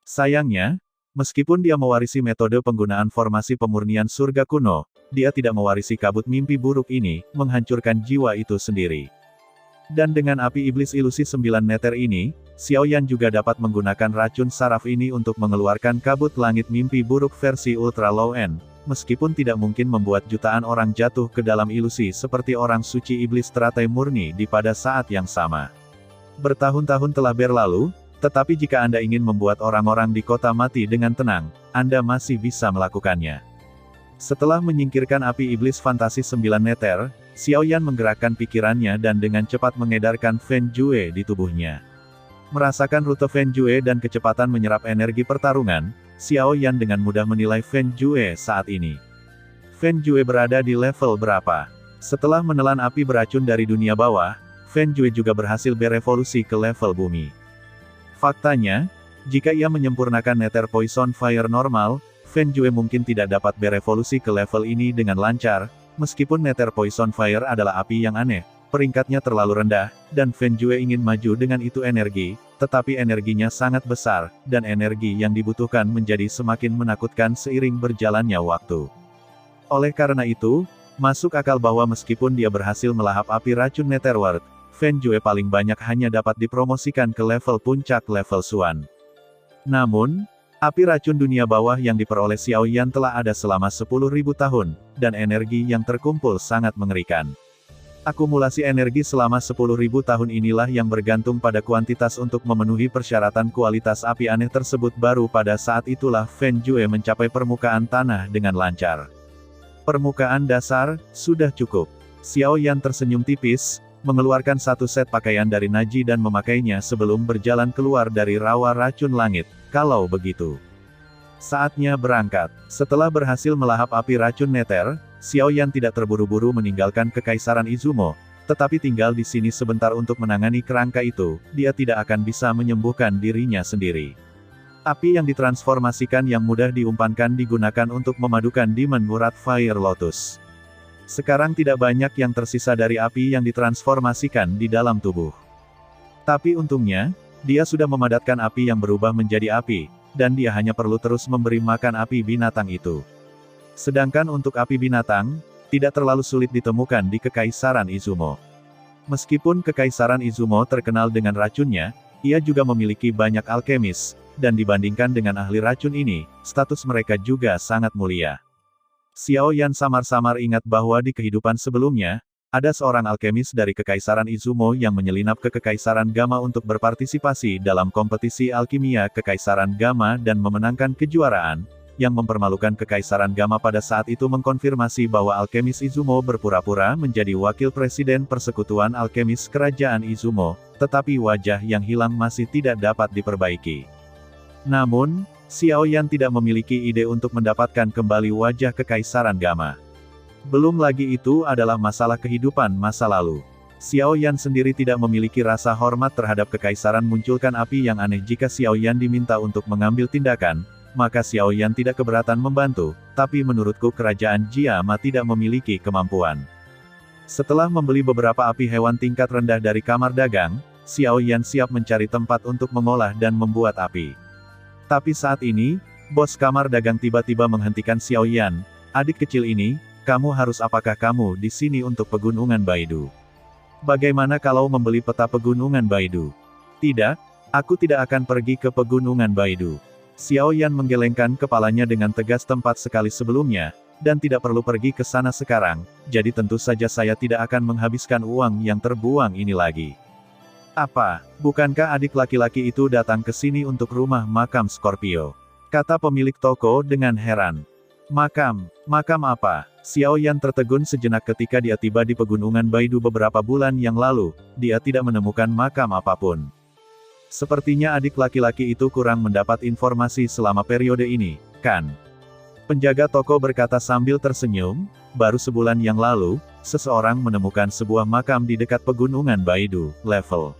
Sayangnya, meskipun dia mewarisi metode penggunaan formasi pemurnian surga kuno, dia tidak mewarisi kabut mimpi buruk ini, menghancurkan jiwa itu sendiri. Dan dengan api iblis ilusi 9 meter ini, Xiao Yan juga dapat menggunakan racun saraf ini untuk mengeluarkan kabut langit mimpi buruk versi ultra low end, meskipun tidak mungkin membuat jutaan orang jatuh ke dalam ilusi seperti orang suci iblis teratai murni di pada saat yang sama. Bertahun-tahun telah berlalu, tetapi jika Anda ingin membuat orang-orang di kota mati dengan tenang, Anda masih bisa melakukannya. Setelah menyingkirkan api iblis fantasi 9 meter, Xiao Yan menggerakkan pikirannya dan dengan cepat mengedarkan Feng Jue di tubuhnya. Merasakan rute Feng Jue dan kecepatan menyerap energi pertarungan, Xiao Yan dengan mudah menilai Feng Jue saat ini. Feng Jue berada di level berapa? Setelah menelan api beracun dari dunia bawah, Feng Jue juga berhasil berevolusi ke level bumi. Faktanya, jika ia menyempurnakan Nether Poison Fire normal, Feng Jue mungkin tidak dapat berevolusi ke level ini dengan lancar, meskipun Nether Poison Fire adalah api yang aneh. Peringkatnya terlalu rendah, dan Feng Jue ingin maju dengan itu energi, tetapi energinya sangat besar, dan energi yang dibutuhkan menjadi semakin menakutkan seiring berjalannya waktu. Oleh karena itu, masuk akal bahwa meskipun dia berhasil melahap api racun Netherworld, Feng Jue paling banyak hanya dapat dipromosikan ke level puncak level Xuan. Namun, api racun dunia bawah yang diperoleh Xiao Yan telah ada selama 10.000 tahun, dan energi yang terkumpul sangat mengerikan. Akumulasi energi selama 10.000 tahun inilah yang bergantung pada kuantitas untuk memenuhi persyaratan kualitas api aneh tersebut. Baru pada saat itulah Feng Jue mencapai permukaan tanah dengan lancar. Permukaan dasar, sudah cukup. Xiao Yan tersenyum tipis, mengeluarkan satu set pakaian dari Naji dan memakainya sebelum berjalan keluar dari rawa racun langit. Kalau begitu, saatnya berangkat. Setelah berhasil melahap api racun Nether, Xiao Yan tidak terburu-buru meninggalkan Kekaisaran Izumo, tetapi tinggal di sini sebentar untuk menangani kerangka itu. Dia tidak akan bisa menyembuhkan dirinya sendiri. Api yang ditransformasikan yang mudah diumpankan digunakan untuk memadukan Demon Murat Fire Lotus. Sekarang tidak banyak yang tersisa dari api yang ditransformasikan di dalam tubuh. Tapi untungnya, dia sudah memadatkan api yang berubah menjadi api, dan dia hanya perlu terus memberi makan api binatang itu. Sedangkan untuk api binatang, tidak terlalu sulit ditemukan di Kekaisaran Izumo. Meskipun Kekaisaran Izumo terkenal dengan racunnya, ia juga memiliki banyak alkemis, dan dibandingkan dengan ahli racun ini, status mereka juga sangat mulia. Xiao Yan samar-samar ingat bahwa di kehidupan sebelumnya, ada seorang alkemis dari Kekaisaran Izumo yang menyelinap ke Kekaisaran Gama untuk berpartisipasi dalam kompetisi alkimia Kekaisaran Gama dan memenangkan kejuaraan, yang mempermalukan Kekaisaran Gama pada saat itu mengkonfirmasi bahwa alkemis Izumo berpura-pura menjadi wakil presiden persekutuan alkemis kerajaan Izumo, tetapi wajah yang hilang masih tidak dapat diperbaiki. Namun, Xiao Yan tidak memiliki ide untuk mendapatkan kembali wajah Kekaisaran Gama. Belum lagi itu adalah masalah kehidupan masa lalu. Xiao Yan sendiri tidak memiliki rasa hormat terhadap Kekaisaran munculkan api yang aneh. Jika Xiao Yan diminta untuk mengambil tindakan, maka Xiao Yan tidak keberatan membantu, tapi menurutku kerajaan Jiama tidak memiliki kemampuan. Setelah membeli beberapa api hewan tingkat rendah dari kamar dagang, Xiao Yan siap mencari tempat untuk mengolah dan membuat api. Tapi saat ini, bos kamar dagang tiba-tiba menghentikan Xiao Yan. Adik kecil ini, kamu harus apakah kamu di sini untuk pegunungan Baidu? Bagaimana kalau membeli peta pegunungan Baidu? Tidak, aku tidak akan pergi ke pegunungan Baidu. Xiao Yan menggelengkan kepalanya dengan tegas. Tempat sekali sebelumnya, dan tidak perlu pergi ke sana sekarang, jadi tentu saja saya tidak akan menghabiskan uang yang terbuang ini lagi. Apa, bukankah adik laki-laki itu datang ke sini untuk rumah makam Scorpio? Kata pemilik toko dengan heran. Makam apa? Xiao Yan tertegun sejenak ketika dia tiba di pegunungan Baidu beberapa bulan yang lalu, dia tidak menemukan makam apapun. Sepertinya adik laki-laki itu kurang mendapat informasi selama periode ini, kan? Penjaga toko berkata sambil tersenyum, baru sebulan yang lalu, seseorang menemukan sebuah makam di dekat pegunungan Baidu, level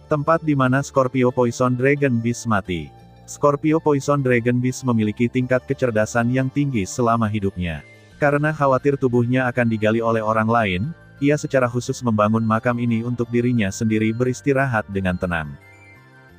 tempat di mana Scorpio Poison Dragon Beast mati. Scorpio Poison Dragon Beast memiliki tingkat kecerdasan yang tinggi selama hidupnya. Karena khawatir tubuhnya akan digali oleh orang lain, ia secara khusus membangun makam ini untuk dirinya sendiri beristirahat dengan tenang.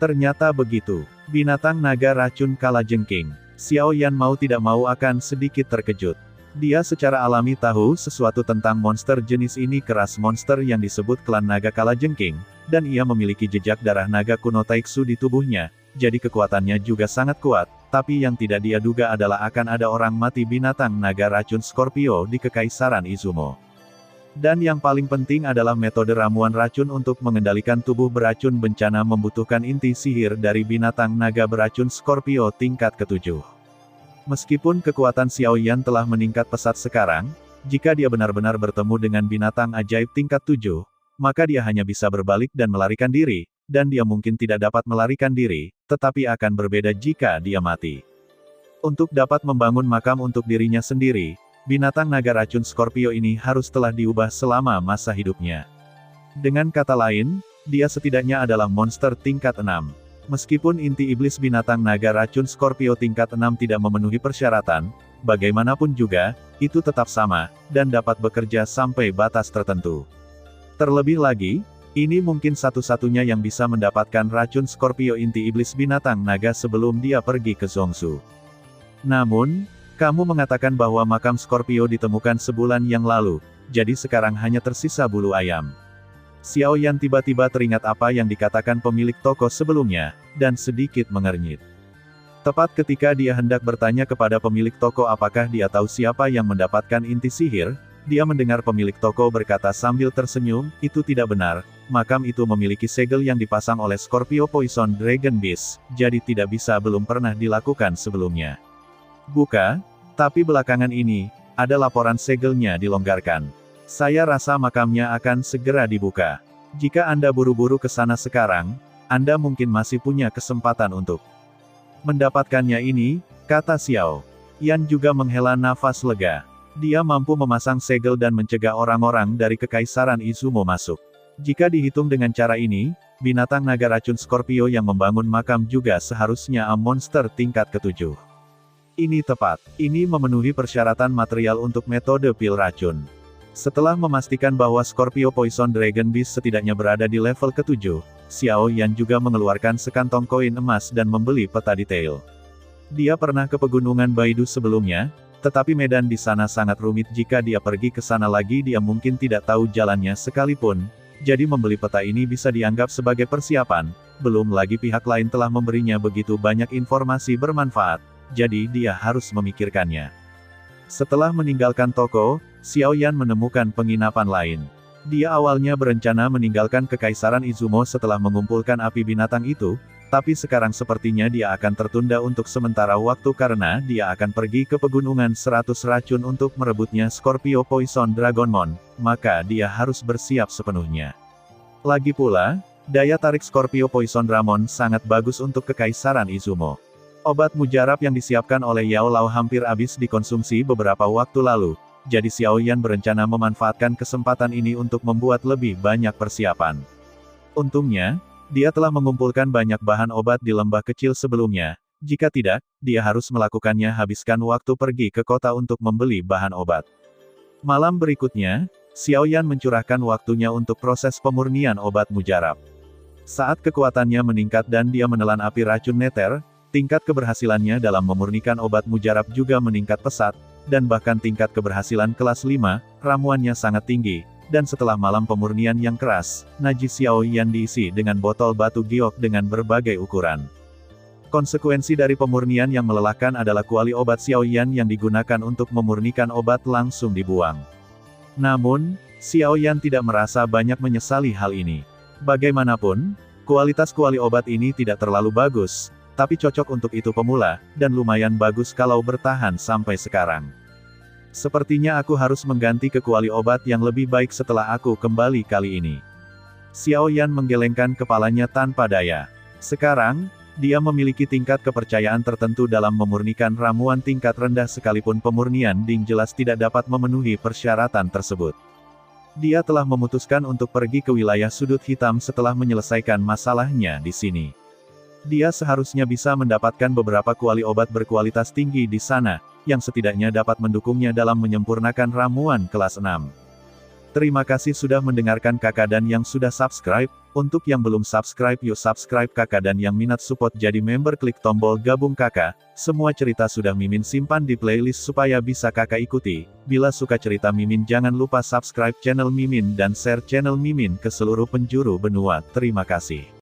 Ternyata begitu. Binatang naga racun kalajengking. Xiao Yan mau tidak mau akan sedikit terkejut. Dia secara alami tahu sesuatu tentang monster jenis ini, keras monster yang disebut klan naga kalajengking, dan ia memiliki jejak darah naga kuno Taiksu di tubuhnya, jadi kekuatannya juga sangat kuat. Tapi yang tidak dia duga adalah akan ada orang mati binatang naga racun Scorpio di Kekaisaran Izumo. Dan yang paling penting adalah metode ramuan racun untuk mengendalikan tubuh beracun bencana membutuhkan inti sihir dari binatang naga beracun Scorpio tingkat ke-7. Meskipun kekuatan Xiao Yan telah meningkat pesat sekarang, jika dia benar-benar bertemu dengan binatang ajaib tingkat 7, maka dia hanya bisa berbalik dan melarikan diri, dan dia mungkin tidak dapat melarikan diri, tetapi akan berbeda jika dia mati. Untuk dapat membangun makam untuk dirinya sendiri, binatang naga racun Scorpio ini harus telah diubah selama masa hidupnya. Dengan kata lain, dia setidaknya adalah monster tingkat 6. Meskipun inti iblis binatang naga racun Scorpio tingkat 6 tidak memenuhi persyaratan, bagaimanapun juga, itu tetap sama, dan dapat bekerja sampai batas tertentu. Terlebih lagi, ini mungkin satu-satunya yang bisa mendapatkan racun Scorpio inti iblis binatang naga sebelum dia pergi ke Zhongsu. Namun, kamu mengatakan bahwa makam Scorpio ditemukan sebulan yang lalu, jadi sekarang hanya tersisa bulu ayam. Xiao Yan tiba-tiba teringat apa yang dikatakan pemilik toko sebelumnya, dan sedikit mengernyit. Tepat ketika dia hendak bertanya kepada pemilik toko apakah dia tahu siapa yang mendapatkan inti sihir, dia mendengar pemilik toko berkata sambil tersenyum, itu tidak benar, makam itu memiliki segel yang dipasang oleh Scorpio Poison Dragon Beast, jadi tidak bisa belum pernah dilakukan sebelumnya. Buka, tapi belakangan ini, ada laporan segelnya dilonggarkan. Saya rasa makamnya akan segera dibuka. Jika Anda buru-buru ke sana sekarang, Anda mungkin masih punya kesempatan untuk mendapatkannya ini, kata Xiao Yan juga menghela nafas lega. Dia mampu memasang segel dan mencegah orang-orang dari Kekaisaran Izumo masuk. Jika dihitung dengan cara ini, binatang naga racun Scorpio yang membangun makam juga seharusnya monster tingkat ke-7. Ini tepat. Ini memenuhi persyaratan material untuk metode pil racun. Setelah memastikan bahwa Scorpio Poison Dragon Beast setidaknya berada di level ke-7, Xiao Yan juga mengeluarkan sekantong koin emas dan membeli peta detail. Dia pernah ke pegunungan Baidu sebelumnya, tetapi medan di sana sangat rumit. Jika dia pergi ke sana lagi dia mungkin tidak tahu jalannya sekalipun, jadi membeli peta ini bisa dianggap sebagai persiapan, belum lagi pihak lain telah memberinya begitu banyak informasi bermanfaat, jadi dia harus memikirkannya. Setelah meninggalkan toko, Xiao Yan menemukan penginapan lain. Dia awalnya berencana meninggalkan Kekaisaran Izumo setelah mengumpulkan api binatang itu, tapi sekarang sepertinya dia akan tertunda untuk sementara waktu karena dia akan pergi ke pegunungan 100 racun untuk merebutnya Scorpio Poison Dragonmon, maka dia harus bersiap sepenuhnya. Lagi pula, daya tarik Scorpio Poison Dramon sangat bagus untuk Kekaisaran Izumo. Obat mujarab yang disiapkan oleh Yao Lao hampir habis dikonsumsi beberapa waktu lalu, jadi Xiao Yan berencana memanfaatkan kesempatan ini untuk membuat lebih banyak persiapan. Untungnya, dia telah mengumpulkan banyak bahan obat di lembah kecil sebelumnya, jika tidak, dia harus melakukannya habiskan waktu pergi ke kota untuk membeli bahan obat. Malam berikutnya, Xiao Yan mencurahkan waktunya untuk proses pemurnian obat mujarab. Saat kekuatannya meningkat dan dia menelan api racun neter, tingkat keberhasilannya dalam memurnikan obat mujarab juga meningkat pesat, dan bahkan tingkat keberhasilan kelas 5, ramuannya sangat tinggi. Dan setelah malam pemurnian yang keras, najis Xiao Yan diisi dengan botol batu giok dengan berbagai ukuran. Konsekuensi dari pemurnian yang melelahkan adalah kuali obat Xiao Yan yang digunakan untuk memurnikan obat langsung dibuang. Namun, Xiao Yan tidak merasa banyak menyesali hal ini. Bagaimanapun, kualitas kuali obat ini tidak terlalu bagus, tapi cocok untuk itu pemula, dan lumayan bagus kalau bertahan sampai sekarang. Sepertinya aku harus mengganti ke kuali obat yang lebih baik setelah aku kembali kali ini. Xiao Yan menggelengkan kepalanya tanpa daya. Sekarang, dia memiliki tingkat kepercayaan tertentu dalam memurnikan ramuan tingkat rendah sekalipun pemurnian Ding jelas tidak dapat memenuhi persyaratan tersebut. Dia telah memutuskan untuk pergi ke wilayah sudut hitam setelah menyelesaikan masalahnya di sini. Dia seharusnya bisa mendapatkan beberapa kuali obat berkualitas tinggi di sana, yang setidaknya dapat mendukungnya dalam menyempurnakan ramuan kelas 6. Terima kasih sudah mendengarkan kakak dan yang sudah subscribe. Untuk yang belum subscribe yuk subscribe kakak dan yang minat support jadi member klik tombol gabung kakak. Semua cerita sudah Mimin simpan di playlist supaya bisa kakak ikuti. Bila suka cerita Mimin jangan lupa subscribe channel Mimin dan share channel Mimin ke seluruh penjuru benua. Terima kasih.